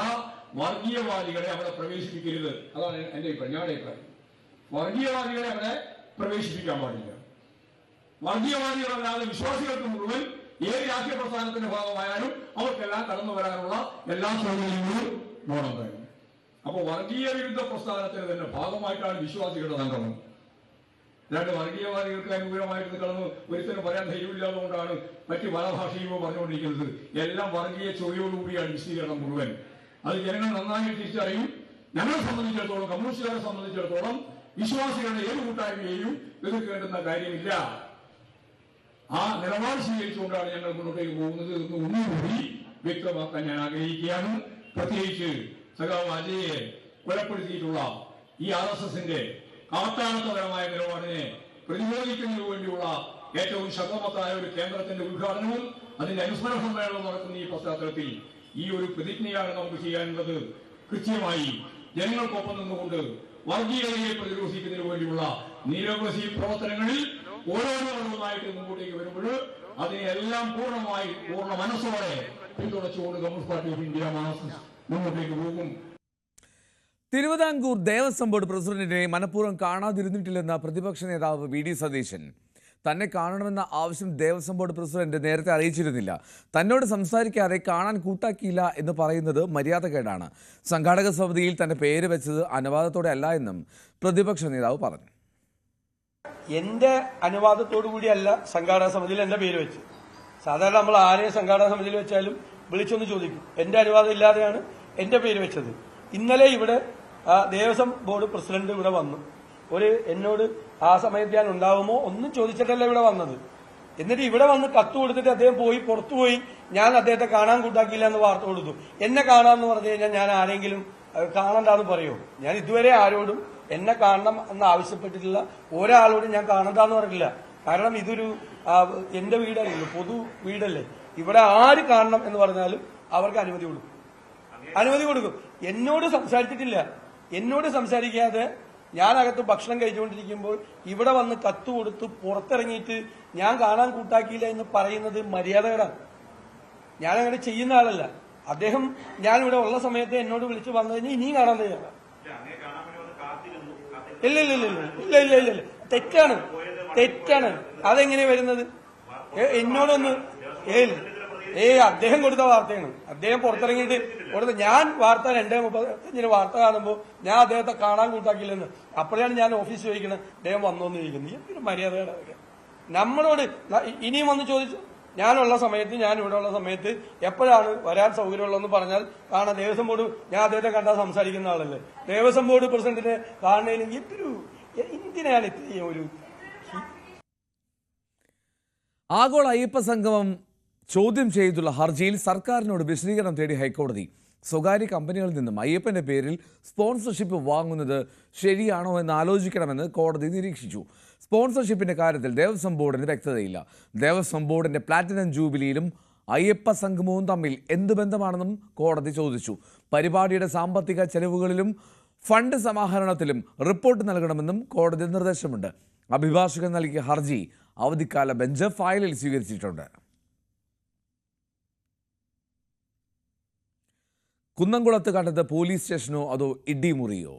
വർഗീയവാദികളെ അവിടെ പ്രവേശിപ്പിക്കരുത്. അതാണ് എന്റെ അഭിപ്രായം. ഞങ്ങളുടെ അഭിപ്രായം വർഗീയവാദികളെ അവിടെ പ്രവേശിപ്പിക്കാൻ പാടില്ല. വർഗീയവാദികളല്ലാതെ വിശ്വാസികൾക്ക് മുഴുവൻ ഏത് രാഷ്ട്രീയ പ്രസ്ഥാനത്തിന്റെ ഭാഗമായാലും അവർക്കെല്ലാം കടന്നു വരാനുള്ള എല്ലാ സൗകര്യങ്ങളും വേണം തന്നെ. അപ്പൊ വർഗീയ വിരുദ്ധ പ്രസ്ഥാനത്തിന് തന്നെ ഭാഗമായിട്ടാണ് വിശ്വാസികളുടെ സംഗമം. രണ്ട് വർഗീയവാദികൾക്ക് അനുകൂലമായിട്ട് കടന്ന് ഒരിക്കലും പറയാൻ ധൈര്യമില്ലാത്തതുകൊണ്ടാണ് മറ്റ് പല ഭാഷയും പറഞ്ഞുകൊണ്ടിരിക്കുന്നത്. എല്ലാം വർഗീയ ചൊവ്വയോടുകൂടിയാണ് വിശദീകരണം മുഴുവൻ. അത് ജനങ്ങൾ നന്നായി തിരിച്ചറിയും. ഞങ്ങളെ സംബന്ധിച്ചിടത്തോളം, കമ്മ്യൂണിസ്റ്റുകാരെ സംബന്ധിച്ചിടത്തോളം വിശ്വാസികളുടെ ഏത് കൂട്ടായ്മയെയും എതിർക്കേണ്ടുന്ന കാര്യമില്ല. ആ നിലപാട് സ്വീകരിച്ചുകൊണ്ടാണ് ഞങ്ങൾ മുന്നോട്ടേക്ക് പോകുന്നത് എന്ന് ഒന്നുകൂടി വ്യക്തമാക്കാൻ ഞാൻ ആഗ്രഹിക്കുകയാണ്. പ്രത്യേകിച്ച് സഖാവ് അജയെ കൊലപ്പെടുത്തിയിട്ടുള്ള ഈ RSSന്റെ കാട്ടാളത്തപരമായ നിലപാടിനെ പ്രതിരോധിക്കുന്നതിനു വേണ്ടിയുള്ള ഏറ്റവും ശക്തമത്തായ ഒരു കേന്ദ്രത്തിന്റെ ഉദ്ഘാടനവും അതിന്റെ അനുസ്മരണ സമ്മേളനവും നടക്കുന്ന ഈ പശ്ചാത്തലത്തിൽ ഈ ഒരു പ്രതിജ്ഞയാണ് നമുക്ക് ചെയ്യാനുള്ളത്. കൃത്യമായി ജനങ്ങൾക്കൊപ്പം നിന്നുകൊണ്ട് വർഗീയതയെ പ്രതിരോധിക്കുന്നതിനു വേണ്ടിയുള്ള നിരവധി പ്രവർത്തനങ്ങളിൽ ഓരോന്നായിട്ട് മുമ്പോട്ടേക്ക് വരുമ്പോൾ അതിനെല്ലാം പൂർണ്ണ മനസ്സോടെ പിന്തുണച്ചുകൊണ്ട് കമ്മ്യൂണിസ്റ്റ് പാർട്ടി ഓഫ് ഇന്ത്യ മുന്നോട്ടേക്ക് പോകും. തിരുവിതാംകൂർ ദേവസ്വം ബോർഡ് പ്രസിഡന്റിനെ മനഃപൂർവ്വം കാണാതിരുന്നിട്ടില്ലെന്ന പ്രതിപക്ഷ നേതാവ് വി ഡി സതീശൻ. തന്നെ കാണണമെന്ന ആവശ്യം ദേവസ്വം ബോർഡ് പ്രസിഡന്റ് നേരത്തെ അറിയിച്ചിരുന്നില്ല. തന്നോട് സംസാരിക്കാതെ കാണാൻ കൂട്ടാക്കിയില്ല എന്ന് പറയുന്നത് മര്യാദകേടാണ്. സംഘാടക സമിതിയിൽ തന്റെ പേര് വെച്ചത് അനുവാദത്തോടെ അല്ല എന്നും പ്രതിപക്ഷ നേതാവ് പറഞ്ഞു. എന്റെ അനുവാദത്തോടു കൂടിയല്ല സംഘാടക സമിതിയിൽ എന്റെ പേര് വെച്ച്. സാധാരണ നമ്മൾ ആരെയും സംഘാടക സമിതിയിൽ വെച്ചാലും വിളിച്ചൊന്ന് ചോദിക്കും. എന്റെ അനുവാദം ഇല്ലാതെയാണ് എന്റെ പേര് വെച്ചത്. ഇന്നലെ ഇവിടെ ദേവസ്വം ബോർഡ് പ്രസിഡന്റ് ഇവിടെ വന്നു. എന്നോട് ആ സമയത്ത് ഞാൻ ഉണ്ടാവുമോ ഒന്നും ചോദിച്ചിട്ടല്ല ഇവിടെ വന്നത്. എന്നിട്ട് ഇവിടെ വന്ന് കത്ത് കൊടുത്തിട്ട് അദ്ദേഹം പുറത്തുപോയി ഞാൻ അദ്ദേഹത്തെ കാണാൻ കൂട്ടാക്കിയില്ല എന്ന് വാർത്ത കൊടുത്തു. എന്നെ കാണാമെന്ന് പറഞ്ഞു കഴിഞ്ഞാൽ ഞാൻ ആരെങ്കിലും കാണണ്ടെന്ന് പറയുമോ? ഞാൻ ഇതുവരെ ആരോടും എന്നെ കാണണം എന്ന് ആവശ്യപ്പെട്ടിട്ടില്ല. ഒരാളോടും ഞാൻ കാണണ്ടെന്ന് പറഞ്ഞില്ല. കാരണം ഇതൊരു എന്റെ വീടല്ലല്ലോ, പൊതു വീടല്ലേ. ഇവിടെ ആര് കാണണം എന്ന് പറഞ്ഞാലും അവർക്ക് അനുമതി കൊടുക്കും. എന്നോട് സംസാരിച്ചിട്ടില്ല. എന്നോട് സംസാരിക്കാതെ ഞാനകത്ത് ഭക്ഷണം കഴിച്ചുകൊണ്ടിരിക്കുമ്പോൾ ഇവിടെ വന്ന് കത്ത് കൊടുത്ത് പുറത്തിറങ്ങിയിട്ട് ഞാൻ കാണാൻ കൂട്ടാക്കിയില്ല എന്ന് പറയുന്നത് മര്യാദകേടാണ്. ഞാനങ്ങനെ ചെയ്യുന്ന ആളല്ല. അദ്ദേഹം ഞാനിവിടെ ഉള്ള സമയത്ത് എന്നോട് വിളിച്ച് വന്നു കഴിഞ്ഞാൽ ഇനിയും കാണാൻ തയ്യാറാണ്. ഇല്ല തെറ്റാണ്. അതെങ്ങനെ വരുന്നത്? എന്നോടൊന്ന് അദ്ദേഹം കൊടുത്ത വാർത്തയാണ്. അദ്ദേഹം പുറത്തിറങ്ങിയിട്ട് ഞാൻ വാർത്ത 2:35 വാർത്ത കാണുമ്പോൾ ഞാൻ അദ്ദേഹത്തെ കാണാൻ കൂട്ടാക്കില്ലെന്ന്. അപ്പോഴാണ് ഞാൻ ഓഫീസ് ചോദിക്കുന്നത് അദ്ദേഹം വന്നോന്ന് ചോദിക്കുന്നത്. എന്തൊരു മര്യാദയുടെ നമ്മളോട് ഇനിയും വന്ന് ചോദിച്ചു. ഞാനുള്ള സമയത്ത്, ഞാൻ ഇവിടെ ഉള്ള സമയത്ത് എപ്പോഴാണ് വരാൻ സൗകര്യമുള്ളതെന്ന് പറഞ്ഞാൽ കാണാം. ദേവസ്വം ബോർഡ്, ഞാൻ അദ്ദേഹത്തെ കണ്ടാൽ സംസാരിക്കുന്ന ആളല്ലേ. ദേവസ്വം ബോർഡ് പ്രസിഡന്റിനെ കാണുന്നതിന് എന്തിനാണ് ഇത്രയും ഒരു ആഗോള അയ്യപ്പ സംഗമം ചോദ്യം ചെയ്തുള്ള ഹർജിയിൽ സർക്കാരിനോട് വിശദീകരണം തേടി ഹൈക്കോടതി. സ്വകാര്യ കമ്പനികളിൽ നിന്നും അയ്യപ്പന്റെ പേരിൽ സ്പോൺസർഷിപ്പ് വാങ്ങുന്നത് ശരിയാണോ എന്ന് ആലോചിക്കണമെന്ന് കോടതി നിരീക്ഷിച്ചു. സ്പോൺസർഷിപ്പിന്റെ കാര്യത്തിൽ ദേവസ്വം ബോർഡിന് വ്യക്തതയില്ല. ദേവസ്വം ബോർഡിന്റെ പ്ലാറ്റിനം ജൂബിലിയിലും അയ്യപ്പ സംഗമവും തമ്മിൽ എന്ത് ബന്ധമാണെന്നും കോടതി ചോദിച്ചു. പരിപാടിയുടെ സാമ്പത്തിക ചെലവുകളിലും ഫണ്ട് സമാഹരണത്തിലും റിപ്പോർട്ട് നൽകണമെന്നും കോടതി നിർദ്ദേശമുണ്ട്. അഭിഭാഷകൻ നൽകിയ ഹർജി അവധിക്കാല ബെഞ്ച് ഫയലിൽ സ്വീകരിച്ചിട്ടുണ്ട്. കുന്നംകുളത്ത് കണ്ടത് പോലീസ് സ്റ്റേഷനോ അതോ ഇടിമുറിയോ?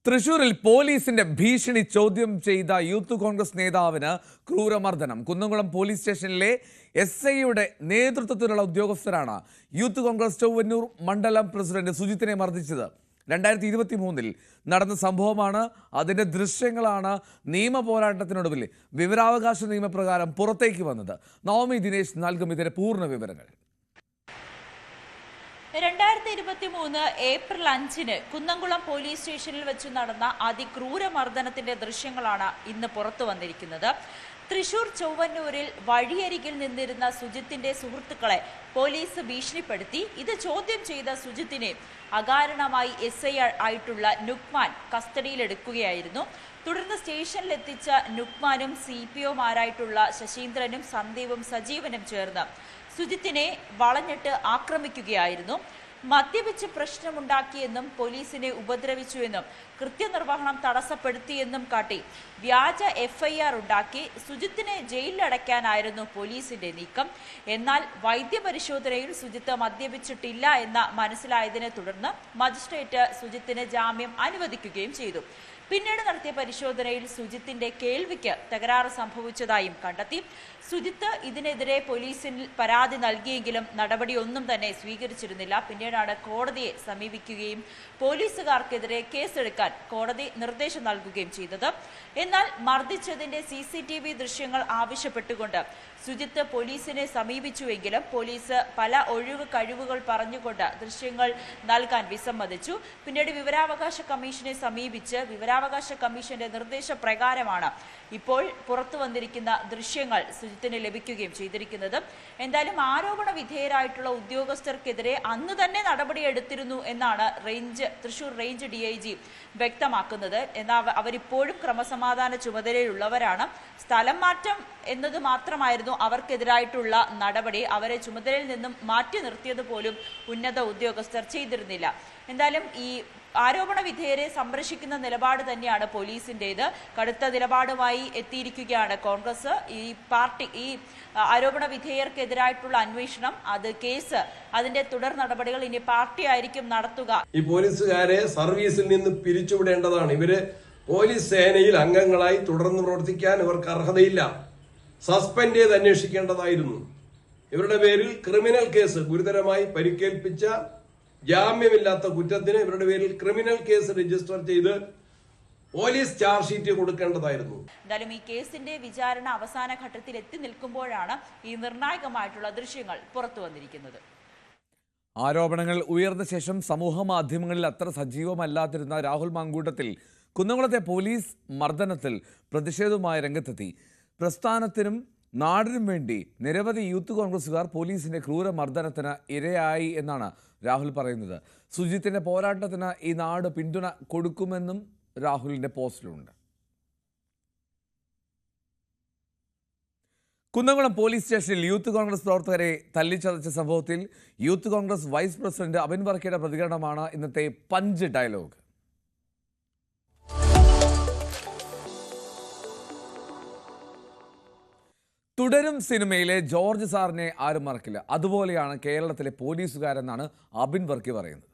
തൃശൂരിൽ പോലീസിന്റെ ഭീഷണി ചോദ്യം ചെയ്ത യൂത്ത് കോൺഗ്രസ് നേതാവിന് ക്രൂരമർദ്ദനം. കുന്നംകുളം പോലീസ് സ്റ്റേഷനിലെ SIയുടെ നേതൃത്വത്തിലുള്ള ഉദ്യോഗസ്ഥരാണ് യൂത്ത് കോൺഗ്രസ് ചൊവ്വന്നൂർ മണ്ഡലം പ്രസിഡന്റ് സുജിത്തിനെ മർദ്ദിച്ചത്. 2023 നടന്ന സംഭവമാണ്. അതിൻ്റെ ദൃശ്യങ്ങളാണ് നിയമ പോരാട്ടത്തിനൊടുവിൽ വിവരാവകാശ നിയമപ്രകാരം പുറത്തേക്ക് വന്നത്. നവമി ദിനേശ് നൽകും ഇതിന്റെ പൂർണ്ണ വിവരങ്ങൾ. 2023 ഏപ്രിൽ 5 കുന്നംകുളം പോലീസ് സ്റ്റേഷനിൽ വെച്ച് നടന്ന അതിക്രൂര മർദ്ദനത്തിന്റെ ദൃശ്യങ്ങളാണ് ഇന്ന് പുറത്തു വന്നിരിക്കുന്നത്. തൃശൂർ ചൊവ്വന്നൂരിൽ വഴിയരികിൽ നിന്നിരുന്ന സുജിത്തിന്റെ സുഹൃത്തുക്കളെ പോലീസ് ഭീഷണിപ്പെടുത്തി. ഇത് ചോദ്യം ചെയ്ത സുജിത്തിനെ അകാരണമായി SI ആയിട്ടുള്ള നുക്മാൻ കസ്റ്റഡിയിലെടുക്കുകയായിരുന്നു. തുടർന്ന് സ്റ്റേഷനിലെത്തിച്ച നുക്മാനും CPOമാരായിട്ടുള്ള ശശീന്ദ്രനും സന്ദീപും സജീവനും ചേർന്ന് സുജിത്തിനെ വളഞ്ഞിട്ട് ആക്രമിക്കുകയായിരുന്നു. മദ്യപിച്ച് പ്രശ്നമുണ്ടാക്കിയെന്നും പോലീസിനെ ഉപദ്രവിച്ചുവെന്നും കൃത്യനിർവഹണം തടസ്സപ്പെടുത്തിയെന്നും കാട്ടി വ്യാജ FIR ഉണ്ടാക്കി സുജിത്തിനെ ജയിലിലടയ്ക്കാനായിരുന്നു പോലീസിന്റെ നീക്കം. എന്നാൽ വൈദ്യപരിശോധനയിൽ സുജിത്ത് മദ്യപിച്ചിട്ടില്ല എന്ന് മനസ്സിലായതിനെ തുടർന്ന് മജിസ്ട്രേറ്റ് സുജിത്തിന് ജാമ്യം അനുവദിക്കുകയും ചെയ്തു. പിന്നീട് നടത്തിയ പരിശോധനയിൽ സുജിത്തിന്റെ കേൾവിക്ക് തകരാറ് സംഭവിച്ചതായും കണ്ടെത്തി. സുജിത്ത് ഇതിനെതിരെ പോലീസിൽ പരാതി നൽകിയെങ്കിലും നടപടിയൊന്നും തന്നെ സ്വീകരിച്ചിരുന്നില്ല. പിന്നീടാണ് കോടതിയെ സമീപിക്കുകയും പോലീസുകാർക്കെതിരെ കേസെടുക്കാൻ കോടതി നിർദ്ദേശം നൽകുകയും ചെയ്തത്. എന്നാൽ മർദ്ദിച്ചതിന്റെ CCTV ദൃശ്യങ്ങൾ ആവശ്യപ്പെട്ടുകൊണ്ട് സുജിത്ത് പോലീസിനെ സമീപിച്ചുവെങ്കിലും പോലീസ് പല ഒഴിവ് കഴിവുകൾ പറഞ്ഞുകൊണ്ട് ദൃശ്യങ്ങൾ നൽകാൻ വിസമ്മതിച്ചു. പിന്നീട് വിവരാവകാശ കമ്മീഷനെ സമീപിച്ച് വിവരാവകാശ കമ്മീഷന്റെ നിർദ്ദേശപ്രകാരമാണ് ഇപ്പോൾ പുറത്തു വന്നിരിക്കുന്ന ദൃശ്യങ്ങൾ സുജിത്തിന് ലഭിക്കുകയും ചെയ്തിരിക്കുന്നത്. എന്തായാലും ആരോപണ വിധേയരായിട്ടുള്ള ഉദ്യോഗസ്ഥർക്കെതിരെ അന്ന് തന്നെ നടപടിയെടുത്തിരുന്നു എന്നാണ് തൃശൂർ റേഞ്ച് DIG വ്യക്തമാക്കുന്നത്. എന്നാൽ അവരിപ്പോഴും ക്രമസമാധാന ചുമതലയിലുള്ളവരാണ്. സ്ഥലം മാറ്റം എന്നത് മാത്രമായിരുന്നു അവർക്കെതിരായിട്ടുള്ള നടപടി. അവരെ ചുമതലയിൽ നിന്നും മാറ്റി നിർത്തിയത് പോലും ഉന്നത ഉദ്യോഗസ്ഥർ ചെയ്തിരുന്നില്ല. എന്തായാലും ഈ ആരോപണ വിധേയരെ സംരക്ഷിക്കുന്ന നിലപാട് തന്നെയാണ് പോലീസിന്റേത്. കടുത്ത നിലപാടുമായി എത്തിയിരിക്കുകയാണ് കോൺഗ്രസ്. ഈ ആരോപണ വിധേയർക്കെതിരായിട്ടുള്ള അന്വേഷണം, അത് കേസ്, അതിന്റെ തുടർ നടപടികൾ ഇനി പാർട്ടി ആയിരിക്കും നടത്തുക. ഈ പോലീസുകാരെ സർവീസിൽ നിന്ന് പിരിച്ചുവിടേണ്ടതാണ്. ഇവര് പോലീസ് സേനയിൽ അംഗങ്ങളായി തുടർന്ന് പ്രവർത്തിക്കാൻ ഇവർക്ക് അർഹതയില്ല. സസ്പെൻഡ് ചെയ്ത് അന്വേഷിക്കേണ്ടതായിരുന്നു. ഇവരുടെ പേരിൽ ക്രിമിനൽ കേസ്, ഗുരുതരമായി പരിക്കേൽപ്പിച്ച ജാമ്യമില്ലാത്ത കുറ്റത്തിന് ഇവരുടെ പേരിൽ ക്രിമിനൽ കേസ് രജിസ്റ്റർ ചെയ്ത് പോലീസ് ചാർജ് ഷീറ്റ് കൊടുക്കേണ്ടതായിരുന്നു. എന്തായാലും ഈ കേസിന്റെ വിചാരണ അവസാന ഘട്ടത്തിൽ എത്തി നിൽക്കുമ്പോഴാണ് ഈ നിർണായകമായിട്ടുള്ള ദൃശ്യങ്ങൾ പുറത്തു വന്നിരിക്കുന്നത്. ആരോപണങ്ങൾ ഉയർന്ന ശേഷം സമൂഹ മാധ്യമങ്ങളിൽ അത്ര സജീവമല്ലാതിരുന്ന രാഹുൽ മാങ്കൂട്ടത്തിൽ കുന്നംകുളത്തെ പോലീസ് മർദ്ദനത്തിൽ പ്രതിഷേധവുമായി രംഗത്തെത്തി. പ്രസ്ഥാനത്തിനും നാടിനും വേണ്ടി നിരവധി യൂത്ത് കോൺഗ്രസുകാർ പോലീസിന്റെ ക്രൂരമർദ്ദനത്തിന് ഇരയായി എന്നാണ് രാഹുൽ പറയുന്നത്. സുജിത്തിന്റെ പോരാട്ടത്തിന് ഈ നാട് പിന്തുണ കൊടുക്കുമെന്നും രാഹുലിന്റെ പോസ്റ്റിലുണ്ട്. കുന്നംകുളം പോലീസ് സ്റ്റേഷനിൽ യൂത്ത് കോൺഗ്രസ് പ്രവർത്തകരെ തല്ലിച്ചതച്ച സംഭവത്തിൽ youth Congress vice president Abin വർക്കിയുടെ പ്രതികരണമാണ് ഇന്നത്തെ പഞ്ച് ഡയലോഗ്. തുടരും സിനിമയിലെ ജോർജ് സാറിനെ ആരും മറക്കില്ല. അതുപോലെയാണ് കേരളത്തിലെ പോലീസുകാരെന്നാണ് അബിൻ വർക്കി പറയുന്നത്.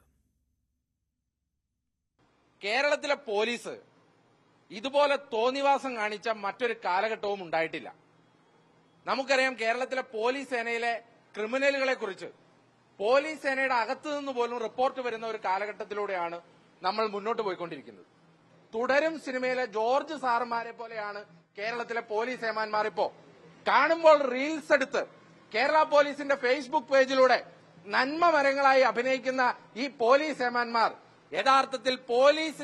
കേരളത്തിലെ പോലീസ് ഇതുപോലെ തോന്നിവാസം കാണിച്ച മറ്റൊരു കാലഘട്ടവും ഉണ്ടായിട്ടില്ല. നമുക്കറിയാം, കേരളത്തിലെ പോലീസ് സേനയിലെ ക്രിമിനലുകളെ കുറിച്ച് പോലീസ് സേനയുടെ അകത്തു നിന്ന് പോലും റിപ്പോർട്ട് വരുന്ന ഒരു കാലഘട്ടത്തിലൂടെയാണ് നമ്മൾ മുന്നോട്ട് പോയിക്കൊണ്ടിരിക്കുന്നത്. തുടരും സിനിമയിലെ ജോർജ് സാറുമാരെ പോലെയാണ് കേരളത്തിലെ പോലീസ് ഏമാന്മാർ ഇപ്പോ. കാണുമ്പോൾ റീൽസ് എടുത്ത് കേരള പോലീസിന്റെ ഫേസ്ബുക്ക് പേജിലൂടെ നന്മ മരങ്ങളായി അഭിനയിക്കുന്ന ഈ പോലീസ് ഏമാന്മാർ യഥാർത്ഥത്തിൽ പോലീസ്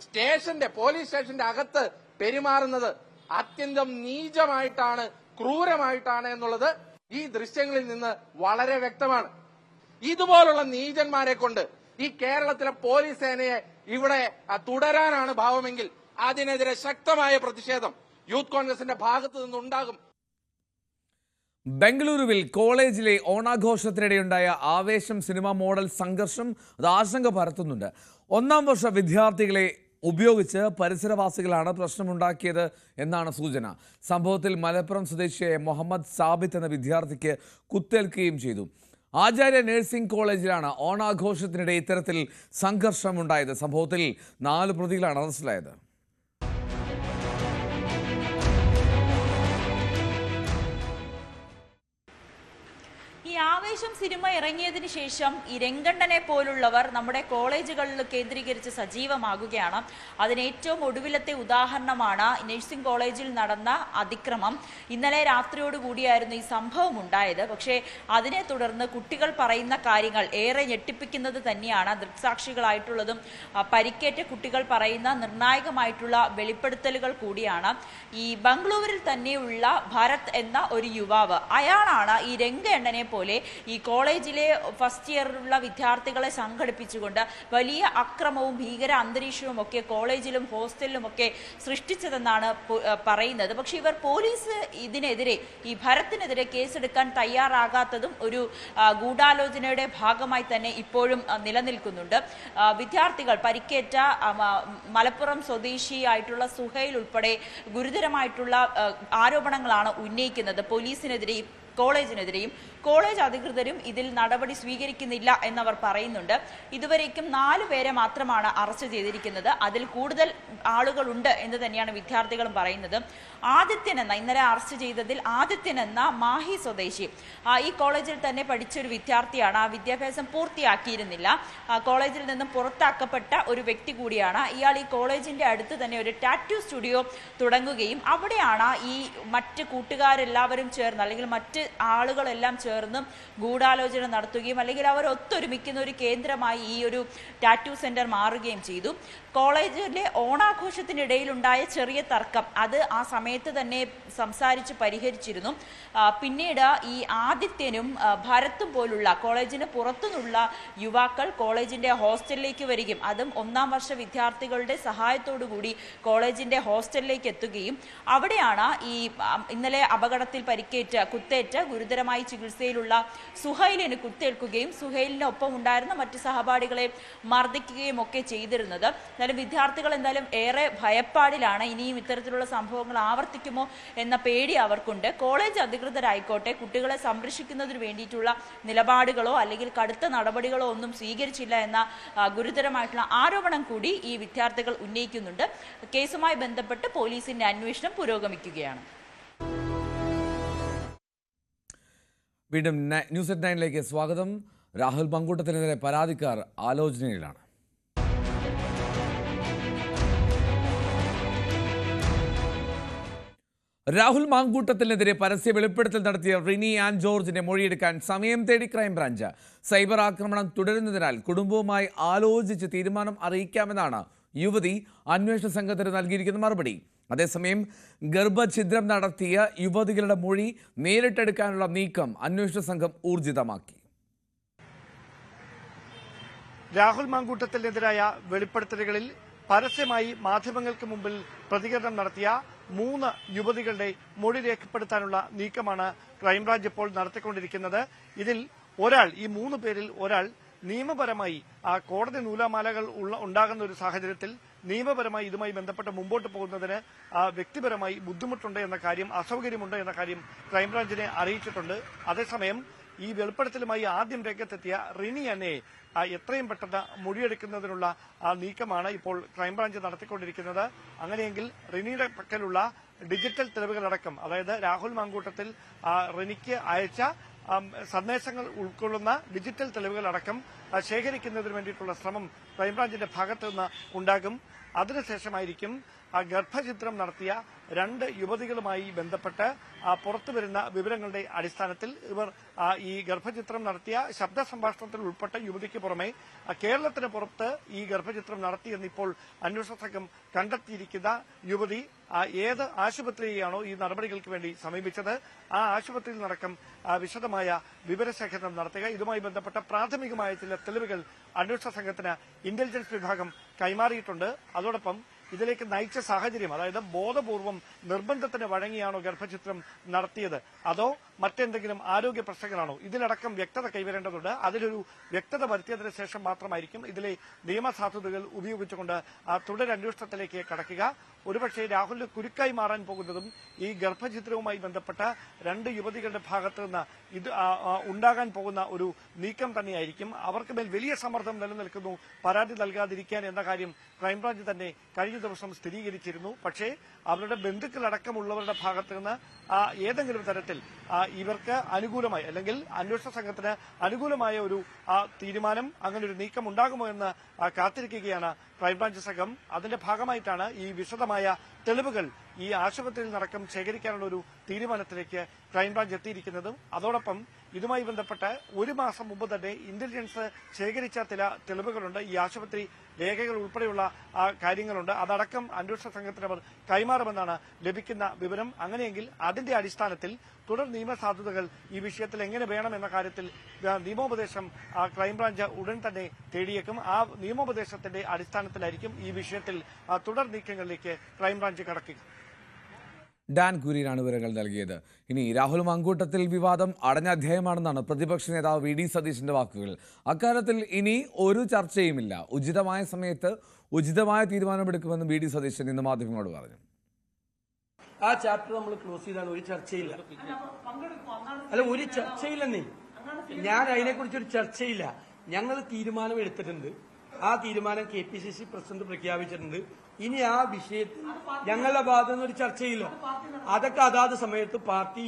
സ്റ്റേഷന്റെ അകത്ത് പെരുമാറുന്നത് അത്യന്തം നീചമായിട്ടാണ്, ക്രൂരമായിട്ടാണ് എന്നുള്ളത് ഈ ദൃശ്യങ്ങളിൽ നിന്ന് വളരെ വ്യക്തമാണ്. ഇതുപോലുള്ള നീചന്മാരെ കൊണ്ട് ഈ കേരളത്തിലെ പോലീസ് സേനയെ ഇവിടെ തുടരാനാണ് ഭാവമെങ്കിൽ അതിനെതിരെ ശക്തമായ പ്രതിഷേധം യൂത്ത് കോൺഗ്രസിന്റെ ഭാഗത്തു നിന്നുണ്ടാകും. ബംഗളൂരുവിൽ കോളേജിലെ ഓണാഘോഷത്തിനിടെയുണ്ടായ ആവേശം സിനിമാ മോഡൽ സംഘർഷം അത് ആശങ്ക പരത്തുന്നുണ്ട്. 1ാം വർഷ വിദ്യാർത്ഥികളെ ഉപയോഗിച്ച് പരിസരവാസികളാണ് പ്രശ്നമുണ്ടാക്കിയത് എന്നാണ് സൂചന. സംഭവത്തിൽ മലപ്പുറം സ്വദേശിയായ മുഹമ്മദ് സാബിത്ത് എന്ന വിദ്യാർത്ഥിക്ക് കുത്തേൽക്കുകയും ചെയ്തു. ആചാര്യ നഴ്സിംഗ് കോളേജിലാണ് ഓണാഘോഷത്തിനിടെ ഇത്തരത്തിൽ സംഘർഷമുണ്ടായത്. സംഭവത്തിൽ 4 പ്രതികളാണ് അറസ്റ്റിലായത്. ഈ ആവേശം സിനിമ ഇറങ്ങിയതിന് ശേഷം ഈ രംഗണ്ണനെ പോലുള്ളവർ നമ്മുടെ കോളേജുകളിൽ കേന്ദ്രീകരിച്ച് സജീവമാകുകയാണ്. അതിന് ഏറ്റവും ഒടുവിലത്തെ ഉദാഹരണമാണ് നഴ്സിംഗ് കോളേജിൽ നടന്ന അതിക്രമം. ഇന്നലെ രാത്രിയോടുകൂടിയായിരുന്നു ഈ സംഭവം ഉണ്ടായത്. പക്ഷേ അതിനെ തുടർന്ന് കുട്ടികൾ പറയുന്ന കാര്യങ്ങൾ ഏറെ ഞെട്ടിപ്പിക്കുന്നത് തന്നെയാണ്. ദൃക്സാക്ഷികളായിട്ടുള്ളതും പരിക്കേറ്റ കുട്ടികൾ പറയുന്ന നിർണായകമായിട്ടുള്ള വെളിപ്പെടുത്തലുകൾ കൂടിയാണ്. ഈ ബംഗളൂരുവിൽ തന്നെയുള്ള ഭരത് എന്ന ഒരു യുവാവ്, അയാളാണ് ഈ രംഗണ്ണനെ പോലെ ഈ കോളേജിലെ ഫസ്റ്റ് ഇയറിലുള്ള വിദ്യാർത്ഥികളെ സംഘടിപ്പിച്ചുകൊണ്ട് വലിയ അക്രമവും ഭീകര അന്തരീക്ഷവും ഒക്കെ കോളേജിലും ഹോസ്റ്റലിലും ഒക്കെ സൃഷ്ടിച്ചതെന്നാണ് പറയുന്നത്. പക്ഷെ ഇവർ പോലീസ് ഇതിനെതിരെ, ഈ ഭരത്തിനെതിരെ കേസെടുക്കാൻ തയ്യാറാകാത്തതും ഒരു ഗൂഢാലോചനയുടെ ഭാഗമായി തന്നെ ഇപ്പോഴും നിലനിൽക്കുന്നുണ്ട്. വിദ്യാർത്ഥികൾ പരിക്കേറ്റ മലപ്പുറം സ്വദേശിയായിട്ടുള്ള സുഹൈൽ ഉൾപ്പെടെ ഗുരുതരമായിട്ടുള്ള ആരോപണങ്ങളാണ് ഉന്നയിക്കുന്നത് പോലീസിനെതിരെയും കോളേജിനെതിരെയും. കോളേജ് അധികൃതരും ഇതിൽ നടപടി സ്വീകരിക്കുന്നില്ല എന്നവർ പറയുന്നുണ്ട്. ഇതുവരേക്കും 4 പേരെ മാത്രമാണ് അറസ്റ്റ് ചെയ്തിരിക്കുന്നത്. അതിൽ കൂടുതൽ ആളുകളുണ്ട് എന്ന് തന്നെയാണ് വിദ്യാർത്ഥികളും പറയുന്നത്. ആദിത്യൻ എന്ന, ഇന്നലെ അറസ്റ്റ് ചെയ്തതിൽ ആദിത്യൻ എന്ന മാഹി സ്വദേശി, ഈ കോളേജിൽ തന്നെ പഠിച്ചൊരു വിദ്യാർത്ഥിയാണ്. ആ വിദ്യാഭ്യാസം പൂർത്തിയാക്കിയിരുന്നില്ല. കോളേജിൽ നിന്നും പുറത്താക്കപ്പെട്ട ഒരു വ്യക്തി കൂടിയാണ് ഇയാൾ. ഈ കോളേജിന്റെ അടുത്ത് തന്നെ ഒരു ടാറ്റു സ്റ്റുഡിയോ തുടങ്ങുകയും അവിടെയാണ് ഈ മറ്റ് കൂട്ടുകാരെല്ലാവരും ചേർന്ന്, അല്ലെങ്കിൽ മറ്റ് ആളുകളെല്ലാം ചേർന്ന് ഗൂഢാലോചന നടത്തുകയും അല്ലെങ്കിൽ അവർ ഒത്തൊരുമിക്കുന്ന ഒരു കേന്ദ്രമായി ഈ ഒരു ടാറ്റു സെന്റർ മാറുകയും ചെയ്തു. കോളേജിലെ ഓണാഘോഷത്തിനിടയിലുണ്ടായ ചെറിയ തർക്കം അത് ആ സമയത്ത് തന്നെ സംസാരിച്ച് പരിഹരിച്ചിരുന്നു. പിന്നീട് ഈ ആദിത്യനും ഭരത്തും പോലുള്ള കോളേജിന് പുറത്തുനിന്നുള്ള യുവാക്കൾ കോളേജിന്റെ ഹോസ്റ്റലിലേക്ക് വരികയും അതും 1ാം വർഷ വിദ്യാർത്ഥികളുടെ സഹായത്തോടു കൂടി കോളേജിന്റെ ഹോസ്റ്റലിലേക്ക് എത്തുകയും അവിടെയാണ് ഈ ഇന്നലെ അപകടത്തിൽ പരിക്കേറ്റ കുത്തേറ്റ ഗുരുതരമായി ചികിത്സയിലുള്ള സുഹൈലിന് കുത്തേൽക്കുകയും സുഹൈലിനൊപ്പം ഉണ്ടായിരുന്ന മറ്റ് സഹപാഠികളെ മർദ്ദിക്കുകയും ഒക്കെ ചെയ്തിരുന്നത്. എന്നാലും വിദ്യാർത്ഥികൾ എന്തായാലും ഏറെ ഭയപ്പാടിലാണ്. ഇനിയും ഇത്തരത്തിലുള്ള സംഭവങ്ങൾ ആവർത്തിക്കുമോ എന്ന പേടി അവർക്കുണ്ട്. കോളേജ് അധികൃതരായിക്കോട്ടെ കുട്ടികളെ സംരക്ഷിക്കുന്നതിന് വേണ്ടിയിട്ടുള്ള നിലപാടുകളോ അല്ലെങ്കിൽ കടുത്ത നടപടികളോ ഒന്നും സ്വീകരിച്ചില്ല എന്ന ഗുരുതരമായിട്ടുള്ള ആരോപണം കൂടി ഈ വിദ്യാർത്ഥികൾ ഉന്നയിക്കുന്നുണ്ട്. കേസുമായി ബന്ധപ്പെട്ട് പോലീസിന്റെ അന്വേഷണം പുരോഗമിക്കുകയാണ്. വീണ്ടും ന്യൂസ് അറ്റ് 9ലേക്ക് സ്വാഗതം. രാഹുൽ മങ്കൂട്ടത്തിനെതിരെ പരാതിക്കാർ ആലോചനയിലാണ്. രാഹുൽ മാങ്കൂട്ടത്തിനെതിരെ പരസ്യ വെളിപ്പെടുത്തൽ നടത്തിയ റിനി ആൻ ജോർജിന്റെ മൊഴിയെടുക്കാൻ സമയം തേടി ക്രൈംബ്രാഞ്ച്. സൈബർ ആക്രമണം തുടരുന്നതിനാൽ കുടുംബവുമായി ആലോചിച്ച് തീരുമാനം അറിയിക്കാമെന്നാണ് യുവതി അന്വേഷണ സംഘത്തിന് നൽകിയിരിക്കുന്ന മറുപടി. അതേസമയം ഗർഭഛിദ്രം നടത്തിയ യുവതികളുടെ മൊഴി നേരിട്ടെടുക്കാനുള്ള നീക്കം അന്വേഷണ സംഘം ഊർജിതമാക്കി. രാഹുൽ മാങ്കൂട്ടത്തിനെതിരായ വെളിപ്പെടുത്തലുകളിൽ പരസ്യമായി മാധ്യമങ്ങൾക്ക് മുമ്പിൽ പ്രതികരണം നടത്തിയ 3 യുവതികളുടെ മൊഴി രേഖപ്പെടുത്താനുള്ള നീക്കമാണ് ക്രൈംബ്രാഞ്ച് ഇപ്പോൾ നടത്തിക്കൊണ്ടിരിക്കുന്നത്. ഇതിൽ ഒരാൾ, ഈ 3 പേരിൽ ഒരാൾ നിയമപരമായി കോടതി നൂലാമാലകൾ ഉണ്ടാകുന്ന ഒരു സാഹചര്യത്തിൽ നിയമപരമായി ഇതുമായി ബന്ധപ്പെട്ട് മുമ്പോട്ട് പോകുന്നതിന് വ്യക്തിപരമായി ബുദ്ധിമുട്ടുണ്ട് എന്ന കാര്യം, അസൗകര്യമുണ്ട് എന്ന കാര്യം ക്രൈംബ്രാഞ്ചിനെ അറിയിച്ചിട്ടുണ്ട്. അതേസമയം ഈ വെളിപ്പെടുത്തലുമായി ആദ്യം രംഗത്തെത്തിയ റിനി അന്നെ എത്രയും പെട്ടെന്ന് മൊഴിയെടുക്കുന്നതിനുള്ള നീക്കമാണ് ഇപ്പോൾ ക്രൈംബ്രാഞ്ച് നടത്തിക്കൊണ്ടിരിക്കുന്നത്. അങ്ങനെയെങ്കിൽ റിനിയുടെ പക്കലുള്ള ഡിജിറ്റൽ തെളിവുകളടക്കം, അതായത് രാഹുൽ മാങ്കൂട്ടത്തിൽ റിനിക്ക് അയച്ച സന്ദേശങ്ങൾ ഉൾക്കൊള്ളുന്ന ഡിജിറ്റൽ തെളിവുകളടക്കം ശേഖരിക്കുന്നതിന് വേണ്ടിയിട്ടുള്ള ശ്രമം ക്രൈംബ്രാഞ്ചിന്റെ ഭാഗത്തു നിന്ന് ഉണ്ടാകും. അതിനുശേഷമായിരിക്കും ഗർഭചിത്രം നടത്തിയ 2 യുവതികളുമായി ബന്ധപ്പെട്ട് പുറത്തുവരുന്ന വിവരങ്ങളുടെ അടിസ്ഥാനത്തിൽ ഇവർ ഈ ഗർഭചിത്രം നടത്തിയ ശബ്ദ സംഭാഷണത്തിൽ ഉൾപ്പെട്ട യുവതിക്ക് പുറമെ കേരളത്തിന് പുറത്ത് ഈ ഗർഭചിത്രം നടത്തിയെന്ന് ഇപ്പോൾ അന്വേഷണ സംഘം കണ്ടെത്തിയിരിക്കുന്ന യുവതി ഏത് ആശുപത്രിയെയാണോ ഈ നടപടികൾക്ക് വേണ്ടി സമീപിച്ചത് ആ ആശുപത്രിയിൽ നടക്കം വിശദമായ വിവരശേഖരണം നടത്തുക, ഇതുമായി ബന്ധപ്പെട്ട പ്രാഥമികമായ ചില തെളിവുകൾ അന്വേഷണ സംഘത്തിന് ഇന്റലിജൻസ് വിഭാഗം കൈമാറിയിട്ടുണ്ട്. അതോടൊപ്പം ഇതിലേക്ക് നയിച്ച സാഹചര്യം, അതായത് ബോധപൂർവം നിർബന്ധത്തിന് വഴങ്ങിയാണോ ഗർഭചിത്രം നടത്തിയത് അതോ മറ്റെന്തെങ്കിലും ആരോഗ്യ പ്രശ്നങ്ങളാണോ, ഇതിലടക്കം വ്യക്തത കൈവരേണ്ടതുണ്ട്. അതിലൊരു വ്യക്തത വരുത്തിയതിനു ശേഷം മാത്രമായിരിക്കും ഇതിലെ നിയമസാധുതകൾ ഉപയോഗിച്ചുകൊണ്ട് തുടരന്വേഷണത്തിലേക്ക് കടക്കുക. ഒരുപക്ഷെ രാഹുലിന് കുരുക്കായി മാറാൻ പോകുന്നതും ഈ ഗർഭചിത്രവുമായി ബന്ധപ്പെട്ട 2 യുവതികളുടെ ഭാഗത്ത് നിന്ന് ഇത് ഉണ്ടാകാൻ പോകുന്ന ഒരു നീക്കം തന്നെയായിരിക്കും. അവർക്ക് മേൽ വലിയ സമ്മർദ്ദം നിലനിൽക്കുന്നു പരാതി നൽകാതിരിക്കാൻ എന്ന കാര്യം ക്രൈംബ്രാഞ്ച് തന്നെ കഴിഞ്ഞ ദിവസം സ്ഥിരീകരിച്ചിരുന്നു. പക്ഷേ അവരുടെ ബന്ധുക്കളടക്കമുള്ളവരുടെ ഭാഗത്ത് നിന്ന് ഏതെങ്കിലും തരത്തിൽ ഇവർക്ക് അനുകൂലമായി അല്ലെങ്കിൽ അന്വേഷണ സംഘത്തിന് അനുകൂലമായ ഒരു തീരുമാനം, അങ്ങനെ ഒരു നീക്കം ഉണ്ടാകുമോ എന്ന് കാത്തിരിക്കുകയാണ് ക്രൈംബ്രാഞ്ച് സംഘം. അതിന്റെ ഭാഗമായിട്ടാണ് ഈ വിശദമായ തെളിവുകൾ ഈ ആശുപത്രിയിൽ നടക്കം ശേഖരിക്കാനുള്ള ഒരു തീരുമാനത്തിലേക്ക് ക്രൈംബ്രാഞ്ച് എത്തിയിരിക്കുന്നതും. അതോടൊപ്പം ഇതുമായി ബന്ധപ്പെട്ട് 1 മാസം മുമ്പ് തന്നെ ഇന്റലിജൻസ് ശേഖരിച്ച ചില തെളിവുകളുണ്ട്. ഈ ആശുപത്രി രേഖകൾ ഉൾപ്പെടെയുള്ള കാര്യങ്ങളുണ്ട്. അതടക്കം അന്വേഷണ സംഘത്തിന് അവർ കൈമാറുമെന്നാണ് ലഭിക്കുന്ന വിവരം. അങ്ങനെയെങ്കിൽ അതിന്റെ അടിസ്ഥാനത്തിൽ തുടർ നിയമസാധുതകൾ ഈ വിഷയത്തിൽ എങ്ങനെ വേണം എന്ന കാര്യത്തിൽ നിയമോപദേശം ക്രൈംബ്രാഞ്ച് ഉടൻ തന്നെ തേടിയേക്കും. ആ നിയമോപദേശത്തിന്റെ അടിസ്ഥാനത്തിലായിരിക്കും ഈ വിഷയത്തിൽ തുടർ നീക്കങ്ങളിലേക്ക് ക്രൈംബ്രാഞ്ച് കടക്കുക. ഡാൻ കുര്യനാണ് വിവരങ്ങൾ നൽകിയത്. ഇനി രാഹുൽ മാങ്കൂട്ടത്തിൽ വിവാദം അടഞ്ഞ അധ്യായമാണെന്നാണ് പ്രതിപക്ഷ നേതാവ് വി ഡി സതീശന്റെ വാക്കുകൾ. അക്കാര്യത്തിൽ ഇനി ഒരു ചർച്ചയുമില്ല, ഉചിതമായ സമയത്ത് ഉചിതമായ തീരുമാനമെടുക്കുമെന്ന് വി ഡി സതീശൻ ഇന്ന് മാധ്യമങ്ങളോട് പറഞ്ഞു. ആ ചാപ്റ്റർ നമ്മൾ ക്ലോസ് ചെയ്താണ്, ഒരു ചർച്ചയില്ല. അല്ല, ഒരു ചർച്ചയില്ലെന്നേ, ഞാൻ അതിനെക്കുറിച്ചൊരു ചർച്ചയില്ല. ഞങ്ങൾ തീരുമാനം എടുത്തിട്ടുണ്ട്. ആ തീരുമാനം KPCC പ്രസിഡന്റ് പ്രഖ്യാപിച്ചിട്ടുണ്ട്. ഇനി ആ വിഷയത്തിൽ ഞങ്ങളുടെ ഭാഗത്തു നിന്നൊരു ചർച്ചയില്ല. അതൊക്കെ അതാത് സമയത്ത് പാർട്ടി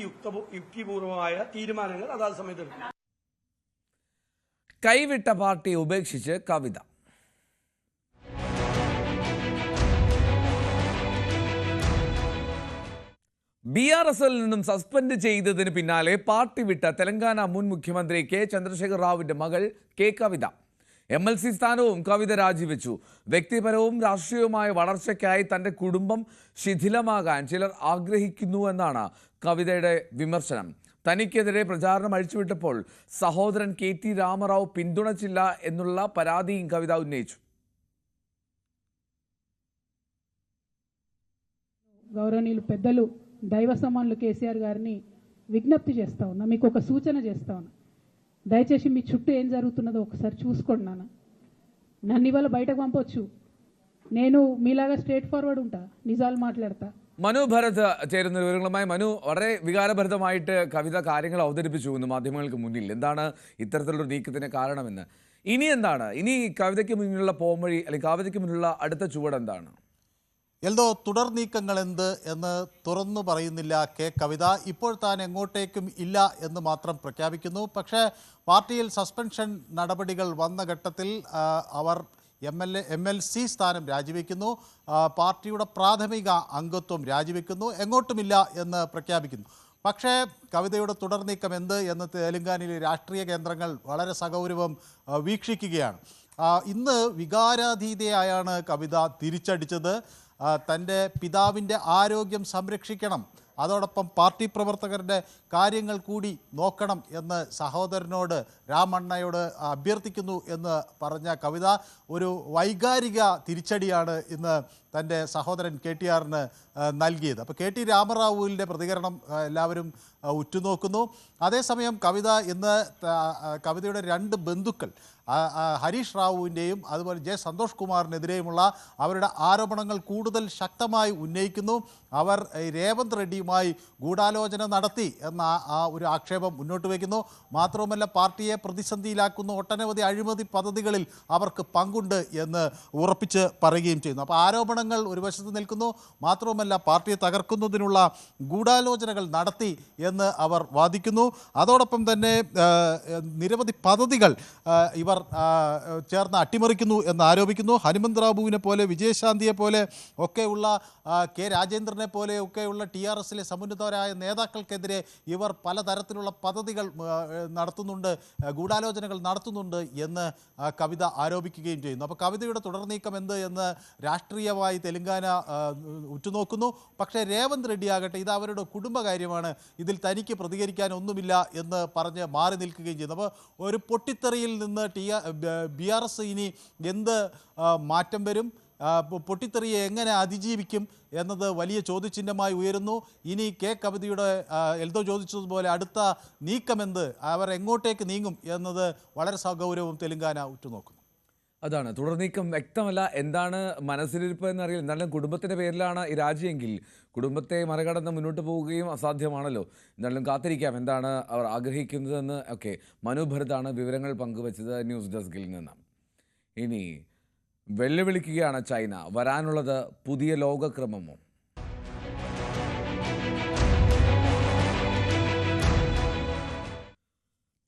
യുക്തിപൂർവമായ തീരുമാനങ്ങൾ അതാത് സമയത്ത് എടുക്കും. കൈവിട്ട പാർട്ടി ഉപേക്ഷിച്ച് കവിത. BRSൽ നിന്നും സസ്പെൻഡ് ചെയ്തതിന് പിന്നാലെ പാർട്ടി വിട്ട തെലങ്കാന മുൻ മുഖ്യമന്ത്രി K. ചന്ദ്രശേഖർ റാവുവിന്റെ മകൾ K. കവിത MLC സ്ഥാനവും കവിത രാജിവെച്ചു. വ്യക്തിപരവും രാഷ്ട്രീയവുമായ വളർച്ചയ്ക്കായി തന്റെ കുടുംബം ശിഥിലമാകാൻ ചിലർ ആഗ്രഹിക്കുന്നുവെന്നാണ് കവിതയുടെ വിമർശനം. തനിക്കെതിരെ പ്രചാരണം അഴിച്ചുവിട്ടപ്പോൾ സഹോദരൻ KT രാമറാവു പിന്തുണച്ചില്ല എന്നുള്ള പരാതിയും കവിത ഉന്നയിച്ചു. గౌరవనీయులు పెద్దలు దైవ సమానులు కేసీఆర్ గారిని విజ్ఞప్తి చేస్తా ఉన్నా, మీకు ఒక సూచన చేస్తా ఉన్నా. దయచేసి మీ చుట్టూ ఏం జరుగుతున్నదో ఒకసారి చూసుకోండి. నన్ను ఇవాళ బయటకు పంపొచ్చు, నేను మీలాగా స్ట్రేట్ ఫార్వర్డ్ ఉంటా, నిజాలు మాట్లాడతా. മനു ഭരത് ചേരുന്ന വിവരങ്ങളുമായി. മനു, വളരെ വികാരഭരിതമായിട്ട് കവിത കാര്യങ്ങൾ അവതരിപ്പിച്ചു ഇന്ന് മാധ്യമങ്ങൾക്ക് മുന്നിൽ. എന്താണ് ഇത്തരത്തിലുള്ള നീക്കത്തിന് കാരണമെന്ന്? ഇനി എന്താണ്, ഇനി കവിതയ്ക്ക് മുന്നിലുള്ള പോംവഴി അല്ലെങ്കിൽ കവിതയ്ക്ക് മുന്നിലുള്ള അടുത്ത ചുവട് എന്താണ്? എൽദോ, തുടർ നീക്കങ്ങൾ എന്ത് എന്ന് തുറന്നു പറയുന്നില്ല കവിത. ഇപ്പോൾ താൻ എങ്ങോട്ടേക്കും ഇല്ല എന്ന് മാത്രം പ്രഖ്യാപിക്കുന്നു. പക്ഷേ പാർട്ടിയിൽ സസ്പെൻഷൻ നടപടികൾ വന്ന ഘട്ടത്തിൽ അവർ MLC സ്ഥാനം രാജിവെക്കുന്നു, പാർട്ടിയുടെ പ്രാഥമിക അംഗത്വം രാജിവെക്കുന്നു, എങ്ങോട്ടുമില്ല എന്ന് പ്രഖ്യാപിക്കുന്നു. പക്ഷേ കവിതയുടെ തുടർ നീക്കം എന്ത് എന്ന് തെലങ്കാനയിലെ രാഷ്ട്രീയ കേന്ദ്രങ്ങൾ വളരെ സഗൗരവം വീക്ഷിക്കുകയാണ്. ഇന്ന് വികാരാധീതയായാണ് കവിത തിരിച്ചടിച്ചത്. തൻ്റെ പിതാവിൻ്റെ ആരോഗ്യം സംരക്ഷിക്കണം, അതോടൊപ്പം പാർട്ടി പ്രവർത്തകരുടെ കാര്യങ്ങൾ കൂടി നോക്കണം എന്ന് സഹോദരനോട് രാമണ്ണയോട് അഭ്യർത്ഥിക്കുന്നു എന്ന് പറഞ്ഞ കവിത ഒരു വൈകാരിക തിരിച്ചടിയാണ് ഇന്ന് തൻ്റെ സഹോദരൻ KTRന് നൽകിയത്. അപ്പോൾ KT രാമറാവുവിൻ്റെ പ്രതികരണം എല്ലാവരും ഉറ്റുനോക്കുന്നു. അതേസമയം കവിത ഇന്ന് കവിതയുടെ 2 ബന്ധുക്കൾ ഹരീഷ് റാവുവിൻ്റെയും അതുപോലെ J. സന്തോഷ് കുമാറിനെതിരെയുമുള്ള അവരുടെ ആരോപണങ്ങൾ കൂടുതൽ ശക്തമായി ഉന്നയിക്കുന്നു. അവർ രേവന്ത് റെഡ്ഡിയുമായി ഗൂഢാലോചന നടത്തി എന്ന ആ ഒരു ആക്ഷേപം മുന്നോട്ട് വയ്ക്കുന്നു. മാത്രവുമല്ല, പാർട്ടിയെ പ്രതിസന്ധിയിലാക്കുന്ന ഒട്ടനവധി അഴിമതി പദ്ധതികളിൽ അവർക്ക് പങ്കുണ്ട് എന്ന് ഉറപ്പിച്ച് പറയുകയും ചെയ്യുന്നു. അപ്പോൾ ആരോപണങ്ങൾ ആരോപണങ്ങൾ ഒരു വശത്ത് നിൽക്കുന്നു. മാത്രവുമല്ല പാർട്ടിയെ തകർക്കുന്നതിനുള്ള ഗൂഢാലോചനകൾ നടത്തി എന്ന് അവർ വാദിക്കുന്നു. അതോടൊപ്പം തന്നെ നിരവധി പദ്ധതികൾ ഇവർ ചേർന്ന് അട്ടിമറിക്കുന്നു എന്ന് ആരോപിക്കുന്നു. ഹനുമന്ത് റാവുവിനെ പോലെ, വിജയശാന്തിയെ പോലെ ഒക്കെയുള്ള, കെ രാജേന്ദ്രനെ പോലെ ഒക്കെയുള്ള TRSലെ സമുന്നതരായ നേതാക്കൾക്കെതിരെ ഇവർ പലതരത്തിലുള്ള പദ്ധതികൾ നടത്തുന്നുണ്ട്, ഗൂഢാലോചനകൾ നടത്തുന്നുണ്ട് എന്ന് കവിത ആരോപിക്കുകയും ചെയ്യുന്നു. അപ്പോൾ കവിതയുടെ തുടർ നീക്കം എന്ത് എന്ന് രാഷ്ട്രീയമായി തെലങ്കാന ഉറ്റുനോക്കുന്നു. പക്ഷേ രേവന്ത് റെഡ്ഡി ആകട്ടെ ഇത് അവരുടെ കുടുംബകാര്യമാണ്, ഇതിൽ തനിക്ക് പ്രതികരിക്കാനൊന്നുമില്ല എന്ന് പറഞ്ഞ് മാറി നിൽക്കുകയും ചെയ്യുന്നു. അപ്പോൾ ഒരു പൊട്ടിത്തെറിയിൽ നിന്ന് BRS ഇനി എന്ത് മാറ്റം വരും, പൊട്ടിത്തെറിയെ എങ്ങനെ അതിജീവിക്കും എന്നത് വലിയ ചോദ്യചിഹ്നമായി ഉയരുന്നു. ഇനി കവിതയുടെ എൽദോ ചോദിച്ചതുപോലെ അടുത്ത നീക്കമെന്ത്, അവർ എങ്ങോട്ടേക്ക് നീങ്ങും എന്നത് വളരെ സഗൗരവം തെലങ്കാന ഉറ്റുനോക്കുന്നു. അതാണ് തുടർ നീക്കം വ്യക്തമല്ല. എന്താണ് മനസ്സിലിരിപ്പ് എന്നറിയില്ല. എന്നാലും കുടുംബത്തിൻ്റെ പേരിലാണ് ഈ രാജ്യമെങ്കിൽ കുടുംബത്തെ മറികടന്ന് മുന്നോട്ട് പോവുകയും അസാധ്യമാണല്ലോ. എന്നാലും കാത്തിരിക്കാം എന്താണ് അവർ ആഗ്രഹിക്കുന്നതെന്ന്. ഒക്കെ മനു ഭരതാണ് വിവരങ്ങൾ പങ്കുവച്ചത് ന്യൂസ് ഡെസ്കിൽ നിന്ന്. ഇനി വെല്ലുവിളിക്കുകയാണ് ചൈന. വരാനുള്ളത് പുതിയ ലോകക്രമമോ?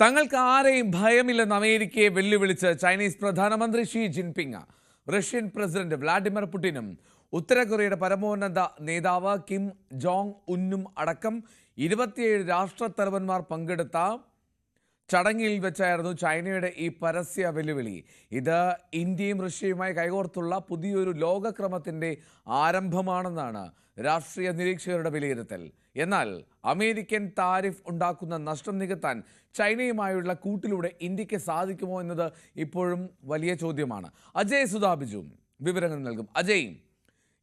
തങ്ങൾക്ക് ആരെയും ഭയമില്ലെന്ന് അമേരിക്കയെ വെല്ലുവിളിച്ച് ചൈനീസ് പ്രധാനമന്ത്രി Xi Jinping Russian president Vladimir പുടിനും ഉത്തര കൊറിയയുടെ പരമോന്നത നേതാവ് കിം ജോങ് ഉന്നും അടക്കം 27 രാഷ്ട്രത്തലവന്മാർ പങ്കെടുത്ത ചടങ്ങിൽ വെച്ചായിരുന്നു ചൈനയുടെ ഈ പരസ്യ വെല്ലുവിളി. ഇത് ഇന്ത്യയും റഷ്യയുമായി കൈകോർത്തുള്ള പുതിയൊരു ലോകക്രമത്തിൻ്റെ ആരംഭമാണെന്നാണ് രാഷ്ട്രീയ നിരീക്ഷകരുടെ വിലയിരുത്തൽ. എന്നാൽ അമേരിക്കൻ താരിഫ് ഉണ്ടാക്കുന്ന നഷ്ടം നികത്താൻ ചൈനയുമായുള്ള കൂട്ടിലൂടെ ഇന്ത്യക്ക് സാധിക്കുമോ എന്നത് ഇപ്പോഴും വലിയ ചോദ്യമാണ്. അജയ് സുധാബിജു വിവരങ്ങൾ നൽകും. അജയ്,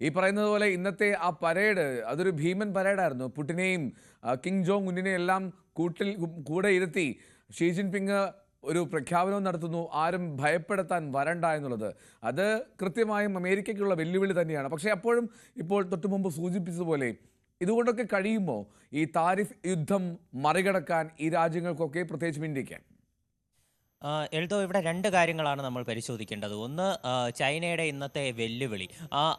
ഈ പറയുന്നത് പോലെ ഇന്നത്തെ ആ പരേഡ് അതൊരു ഭീമൻ പരേഡായിരുന്നു. പുടിനെയും കിം ജോങ് ഉന്നിനെയും എല്ലാം കൂടെ ഇരുത്തി ഷീ ജിൻപിങ് ഒരു പ്രഖ്യാപനവും നടത്തുന്നു, ആരും ഭയപ്പെടുത്താൻ വരണ്ട എന്നുള്ളത്. അത് കൃത്യമായും അമേരിക്കയ്ക്കുള്ള വെല്ലുവിളി തന്നെയാണ്. പക്ഷേ അപ്പോഴും ഇപ്പോൾ തൊട്ടു മുമ്പ് സൂചിപ്പിച്ചതുപോലെ ഇതുകൊണ്ടൊക്കെ കഴിയുമോ ഈ താരിഫ് യുദ്ധം മറികടക്കാൻ ഈ രാജ്യങ്ങൾക്കൊക്കെ, പ്രത്യേകിച്ചും ഇന്ത്യക്ക്? എൽദോ, ഇവിടെ രണ്ട് കാര്യങ്ങളാണ് നമ്മൾ പരിശോധിക്കേണ്ടത്. ഒന്ന്, ചൈനയുടെ ഇന്നത്തെ വെല്ലുവിളി.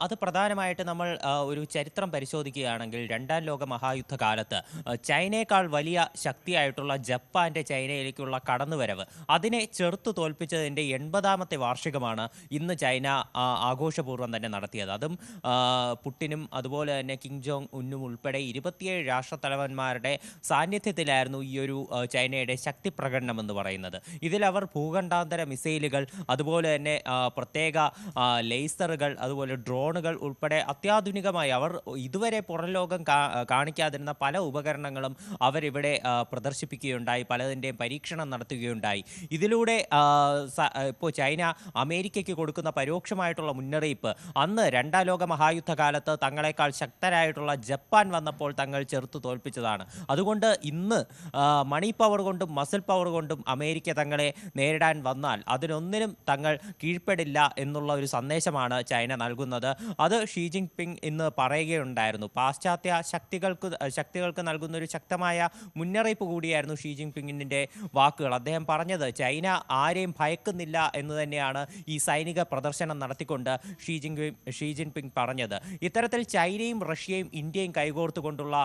അത് പ്രധാനമായിട്ട് നമ്മൾ ഒരു ചരിത്രം പരിശോധിക്കുകയാണെങ്കിൽ രണ്ടാം ലോക മഹായുദ്ധ കാലത്ത് ചൈനയേക്കാൾ വലിയ ശക്തിയായിട്ടുള്ള ജപ്പാന്റെ ചൈനയിലേക്കുള്ള കടന്നുവരവ്, അതിനെ ചെറുത്തു തോൽപ്പിച്ചതിൻ്റെ 80ാമത്തെ വാർഷികമാണ് ഇന്ന് ചൈന ആഘോഷപൂർവ്വം തന്നെ നടത്തിയത്. അതും പുടിനും അതുപോലെ തന്നെ കിം ജോങ് ഉന്നും ഉൾപ്പെടെ 27 രാഷ്ട്രത്തലവന്മാരുടെ സാന്നിധ്യത്തിലായിരുന്നു ഈ ഒരു ചൈനയുടെ ശക്തി പ്രകടനം എന്ന് പറയുന്നത്. ഇതിൽ അവർ ഭൂഖണ്ഡാന്തര മിസൈലുകൾ, അതുപോലെ തന്നെ പ്രത്യേക ലേസറുകൾ, അതുപോലെ ഡ്രോണുകൾ ഉൾപ്പെടെ അത്യാധുനികമായി അവർ ഇതുവരെ പുറംലോകം കാണിക്കാതിരുന്ന പല ഉപകരണങ്ങളും അവരിവിടെ പ്രദർശിപ്പിക്കുകയുണ്ടായി, പലതിൻ്റെയും പരീക്ഷണം നടത്തുകയുണ്ടായി. ഇതിലൂടെ ഇപ്പോൾ ചൈന അമേരിക്കയ്ക്ക് കൊടുക്കുന്ന പരോക്ഷമായിട്ടുള്ള മുന്നറിയിപ്പ്, അന്ന് രണ്ടാം ലോക മഹായുദ്ധകാലത്ത് തങ്ങളെക്കാൾ ശക്തരായിട്ടുള്ള ജപ്പാൻ വന്നപ്പോൾ തങ്ങൾ ചെറുത്തു തോൽപ്പിച്ചതാണ്. അതുകൊണ്ട് ഇന്ന് മണി പവർ കൊണ്ടും മസിൽ പവർ കൊണ്ടും അമേരിക്ക തങ്ങളെ നേരിടാൻ വന്നാൽ അതിനൊന്നിനും തങ്ങൾ കീഴ്പ്പെടില്ല എന്നുള്ള ഒരു സന്ദേശമാണ് ചൈന നൽകുന്നത്. അത് ഷീ ജിൻപിങ് ഇന്ന് പറയുകയുണ്ടായിരുന്നു. പാശ്ചാത്യ ശക്തികൾക്ക് നൽകുന്ന ഒരു ശക്തമായ മുന്നറിയിപ്പ് കൂടിയായിരുന്നു ഷീ ജിൻപിങ്ങിൻ്റെ വാക്കുകൾ. അദ്ദേഹം പറഞ്ഞത് ചൈന ആരെയും ഭയക്കുന്നില്ല എന്ന് തന്നെയാണ് ഈ സൈനിക പ്രദർശനം നടത്തിക്കൊണ്ട് ഷീ ജിൻപിങ് പറഞ്ഞത്. ഇത്തരത്തിൽ ചൈനയും റഷ്യയും ഇന്ത്യയും കൈകോർത്തുകൊണ്ടുള്ള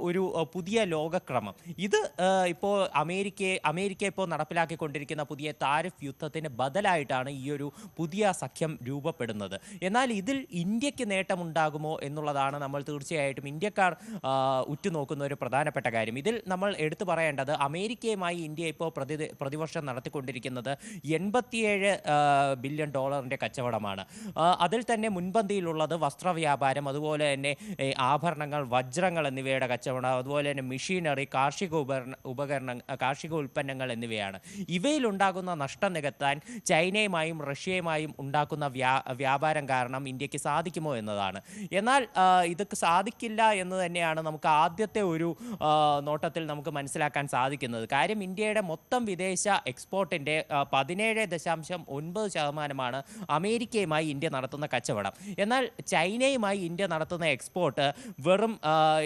ഒരു പുതിയ ലോകക്രമം, ഇത് ഇപ്പോൾ അമേരിക്ക ഇപ്പോൾ നടപ്പിലാക്കിക്കൊണ്ടിരിക്കുന്ന പുതിയ താരിഫ് യുദ്ധത്തിന് ബദലായിട്ടാണ് ഈ ഒരു പുതിയ സഖ്യം രൂപപ്പെടുന്നത്. എന്നാൽ ഇതിൽ ഇന്ത്യക്ക് നേട്ടമുണ്ടാകുമോ എന്നുള്ളതാണ് നമ്മൾ തീർച്ചയായിട്ടും ഇന്ത്യക്കാർ ഉറ്റുനോക്കുന്ന ഒരു പ്രധാനപ്പെട്ട കാര്യം. ഇതിൽ നമ്മൾ എടുത്തു പറയേണ്ടത് അമേരിക്കയുമായി ഇന്ത്യ ഇപ്പോൾ പ്രതിവർഷം നടത്തിക്കൊണ്ടിരിക്കുന്നത് $87 ബില്യൺ കച്ചവടമാണ്. അതിൽ തന്നെ മുൻപന്തിയിലുള്ളത് വസ്ത്രവ്യാപാരം, അതുപോലെ തന്നെ ആഭരണങ്ങൾ, വജ്രങ്ങൾ എന്നിവയുടെ കച്ചവടം, അതുപോലെ തന്നെ മെഷീനറി, കാർഷിക ഉൽപ്പന്നങ്ങൾ എന്നിവയാണ്. ഇവയിലുണ്ടാകുന്ന നഷ്ടം നികത്താൻ ചൈനയുമായും റഷ്യയുമായും ഉണ്ടാക്കുന്ന വ്യാപാരം കാരണം ഇന്ത്യക്ക് സാധിക്കുമോ എന്നതാണ്. എന്നാൽ ഇതൊക്കെ സാധിക്കില്ല എന്ന് തന്നെയാണ് നമുക്ക് ആദ്യത്തെ ഒരു നോട്ടത്തിൽ നമുക്ക് മനസ്സിലാക്കാൻ സാധിക്കുന്നത്. കാര്യം ഇന്ത്യയുടെ മൊത്തം വിദേശ എക്സ്പോർട്ടിൻ്റെ 17.9% അമേരിക്കയുമായി ഇന്ത്യ നടത്തുന്ന കച്ചവടം. എന്നാൽ ചൈനയുമായി ഇന്ത്യ നടത്തുന്ന എക്സ്പോർട്ട് വെറും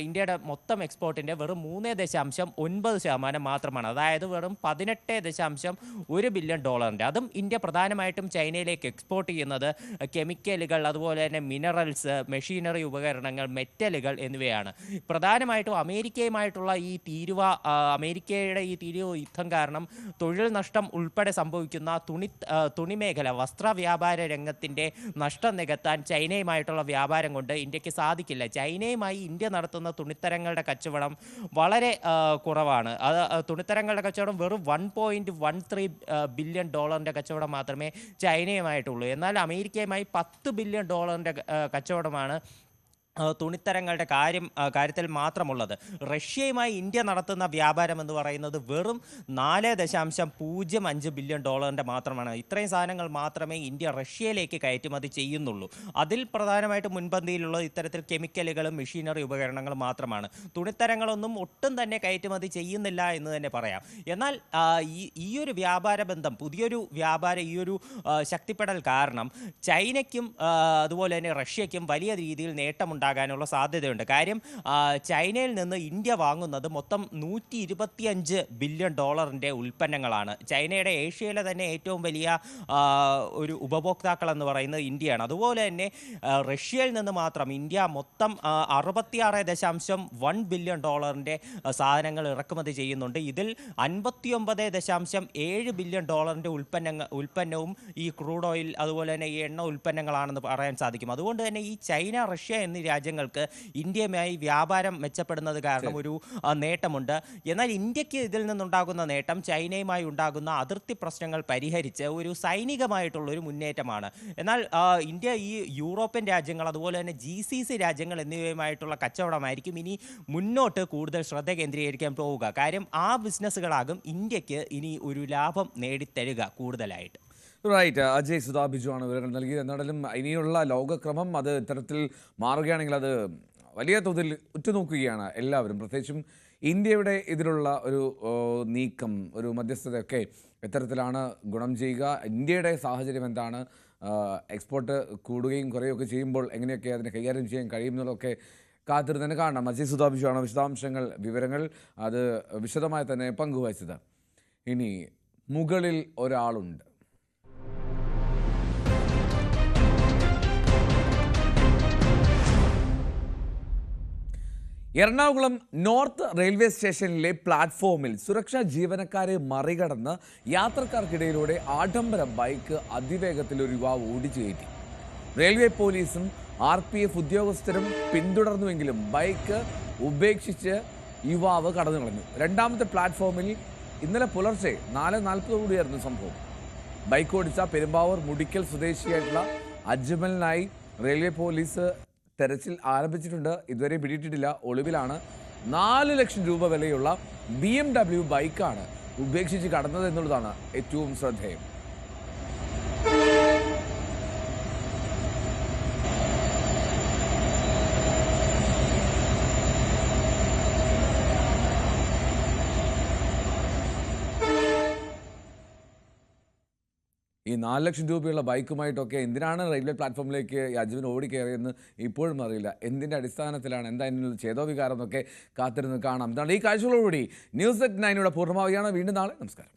ഇന്ത്യയുടെ മൊത്തം എക്സ്പോർട്ടിൻ്റെ വെറും 3.9% മാത്രമാണ്. അതായത് വെറും 18.1 $1 ബില്യൺ. അതും ഇന്ത്യ പ്രധാനമായിട്ടും ചൈനയിലേക്ക് എക്സ്പോർട്ട് ചെയ്യുന്നത് കെമിക്കലുകൾ, അതുപോലെ തന്നെ മിനറൽസ്, മെഷീനറി ഉപകരണങ്ങൾ, മെറ്റലുകൾ എന്നിവയാണ്. പ്രധാനമായിട്ടും അമേരിക്കയുമായിട്ടുള്ള ഈ അമേരിക്കയുടെ ഈ തീരുവ യുദ്ധം കാരണം തൊഴിൽ നഷ്ടം ഉൾപ്പെടെ സംഭവിക്കുന്ന തുണി മേഖല, വസ്ത്ര വ്യാപാര രംഗത്തിൻ്റെ നഷ്ടം നികത്താൻ ചൈനയുമായിട്ടുള്ള വ്യാപാരം കൊണ്ട് ഇന്ത്യക്ക് സാധിക്കില്ല. ചൈനയുമായി ഇന്ത്യ നടത്തുന്ന തുണിത്തരങ്ങളുടെ കച്ചവടം വളരെ കുറവാണ്. തുണിത്തരങ്ങളുടെ കച്ചവടം വെറും $1.13 ബില്യൺ കച്ചവടം മാത്രമേ ചൈനയുമായിട്ടുള്ളൂ. എന്നാൽ അമേരിക്കയുമായി $10 ബില്യൺ കച്ചവടമാണ് തുണിത്തരങ്ങളുടെ കാര്യത്തിൽ മാത്രമുള്ളത്. റഷ്യയുമായി ഇന്ത്യ നടത്തുന്ന വ്യാപാരം എന്ന് പറയുന്നത് വെറും $4.05 ബില്യൺ മാത്രമാണ്. ഇത്രയും സാധനങ്ങൾ മാത്രമേ ഇന്ത്യ റഷ്യയിലേക്ക് കയറ്റുമതി ചെയ്യുന്നുള്ളൂ. അതിൽ പ്രധാനമായിട്ടും മുൻപന്തിയിലുള്ളത് ഇത്തരത്തിൽ കെമിക്കലുകളും മെഷീനറി ഉപകരണങ്ങളും മാത്രമാണ്. തുണിത്തരങ്ങളൊന്നും ഒട്ടും തന്നെ കയറ്റുമതി ചെയ്യുന്നില്ല എന്ന് തന്നെ പറയാം. എന്നാൽ ഈ ഒരു വ്യാപാര ബന്ധം, പുതിയൊരു ഈ ഒരു ശക്തിപ്പെടൽ കാരണം ചൈനയ്ക്കും അതുപോലെ തന്നെ റഷ്യയ്ക്കും വലിയ രീതിയിൽ നേട്ടമുണ്ടാകാനുള്ള സാധ്യതയുണ്ട്. കാര്യം ചൈനയിൽ നിന്ന് ഇന്ത്യ വാങ്ങുന്നത് മൊത്തം $125 ബില്യൺ ഉൽപ്പന്നങ്ങളാണ്. ചൈനയുടെ ഏഷ്യയിലെ തന്നെ ഏറ്റവും വലിയ ഒരു ഉപഭോക്താക്കൾ എന്ന് പറയുന്നത് ഇന്ത്യയാണ്. അതുപോലെ തന്നെ റഷ്യയിൽ നിന്ന് മാത്രം ഇന്ത്യ മൊത്തം $66.1 ബില്യൺ സാധനങ്ങൾ ഇറക്കുമതി ചെയ്യുന്നുണ്ട്. ഇതിൽ $59.7 ബില്യൺ ഉൽപ്പന്നവും ഈ ക്രൂഡ് ഓയിൽ, അതുപോലെ തന്നെ ഈ എണ്ണ ഉൽപ്പന്നങ്ങളാണെന്ന് പറയാൻ സാധിക്കും. അതുകൊണ്ട് തന്നെ ഈ ചൈന, റഷ്യ എന്നീ രാജ്യങ്ങൾക്ക് ഇന്ത്യയുമായി വ്യാപാരം മെച്ചപ്പെടുന്നത് കാരണം ഒരു നേട്ടമുണ്ട്. എന്നാൽ ഇന്ത്യക്ക് ഇതിൽ നിന്നുണ്ടാകുന്ന നേട്ടം ചൈനയുമായി ഉണ്ടാകുന്ന അതിർത്തി പ്രശ്നങ്ങൾ പരിഹരിച്ച് ഒരു സൈനികമായിട്ടുള്ള ഒരു മുന്നേറ്റമാണ്. എന്നാൽ ഇന്ത്യ ഈ യൂറോപ്യൻ രാജ്യങ്ങൾ, അതുപോലെ തന്നെ GCC രാജ്യങ്ങൾ എന്നിവയുമായിട്ടുള്ള കച്ചവടമായിരിക്കും ഇനി മുന്നോട്ട് കൂടുതൽ ശ്രദ്ധ കേന്ദ്രീകരിക്കാൻ പോവുക. കാര്യം ആ ബിസിനസ്സുകളാകും ഇന്ത്യക്ക് ഇനി ഒരു ലാഭം നേടിത്തരിക കൂടുതലായിട്ട്. റൈറ്റ്. അജയ് സുധാ ബിജുവാണ് വിവരങ്ങൾ നൽകിയത്. എന്നാലും ഇനിയുള്ള ലോകക്രമം അത് ഇത്തരത്തിൽ മാറുകയാണെങ്കിൽ അത് വലിയ തോതിൽ ഉറ്റുനോക്കുകയാണ് എല്ലാവരും. പ്രത്യേകിച്ചും ഇന്ത്യയുടെ ഇതിലുള്ള ഒരു നീക്കം, ഒരു മധ്യസ്ഥതയൊക്കെ എത്തരത്തിലാണ് ഗുണം ചെയ്യുക, ഇന്ത്യയുടെ സാഹചര്യം എന്താണ്, എക്സ്പോർട്ട് കൂടുകയും കുറയുകയൊക്കെ ചെയ്യുമ്പോൾ എങ്ങനെയൊക്കെ അതിനെ കൈകാര്യം ചെയ്യാൻ കഴിയുന്നതൊക്കെ കാത്തിരുന്ന് തന്നെ കാണണം. അജയ് സുധാ ബിജുവാണ് വിശദാംശങ്ങൾ, വിവരങ്ങൾ അത് വിശദമായി തന്നെ പങ്കുവച്ചത്. ഇനി മുകളിൽ ഒരാളുണ്ട്. എറണാകുളം നോർത്ത് റെയിൽവേ സ്റ്റേഷനിലെ പ്ലാറ്റ്ഫോമിൽ സുരക്ഷാ ജീവനക്കാരെ മറികടന്ന് യാത്രക്കാർക്കിടയിലൂടെ ആഡംബര ബൈക്ക് അതിവേഗത്തിൽ ഒരു യുവാവ് ഓടിച്ചു കയറ്റി. റെയിൽവേ പോലീസും RPF ഉദ്യോഗസ്ഥരും പിന്തുടർന്നുവെങ്കിലും ബൈക്ക് ഉപേക്ഷിച്ച് യുവാവ് കടന്നു കളഞ്ഞു. രണ്ടാമത്തെ പ്ലാറ്റ്ഫോമിൽ ഇന്നലെ പുലർച്ചെ 4:40 സംഭവം. ബൈക്ക് ഓടിച്ച പെരുമ്പാവൂർ മുടിക്കൽ സ്വദേശിയായിട്ടുള്ള അജ്മലിനായി റെയിൽവേ പോലീസ് തെരച്ചിൽ ആരംഭിച്ചിട്ടുണ്ട്. ഇതുവരെ പിടിയിട്ടിട്ടില്ല, ഒളിവിലാണ്. 4 ലക്ഷം രൂപ വിലയുള്ള BMW ബൈക്കാണ് ഉപേക്ഷിച്ച് കടന്നത് എന്നുള്ളതാണ് ഏറ്റവും ശ്രദ്ധേയം. ഈ 4 ലക്ഷം രൂപയുള്ള ബൈക്കുമായിട്ടൊക്കെ എന്തിനാണ് റെയിൽവേ പ്ലാറ്റ്ഫോമിലേക്ക് അജ്മൽ ഓടിക്കയറിയെന്ന് ഇപ്പോഴും അറിയില്ല. എന്തിൻ്റെ അടിസ്ഥാനത്തിലാണ്, എന്തായാലും ചേതോവികാരം എന്നൊക്കെ കാത്തിരുന്ന് കാണാം. ഇതാണ് ഈ കാഴ്ചകളോടുകൂടി ന്യൂസ്@9 പൂർണ്ണമാവുകയാണ്. വീണ്ടും നാളെ. നമസ്കാരം.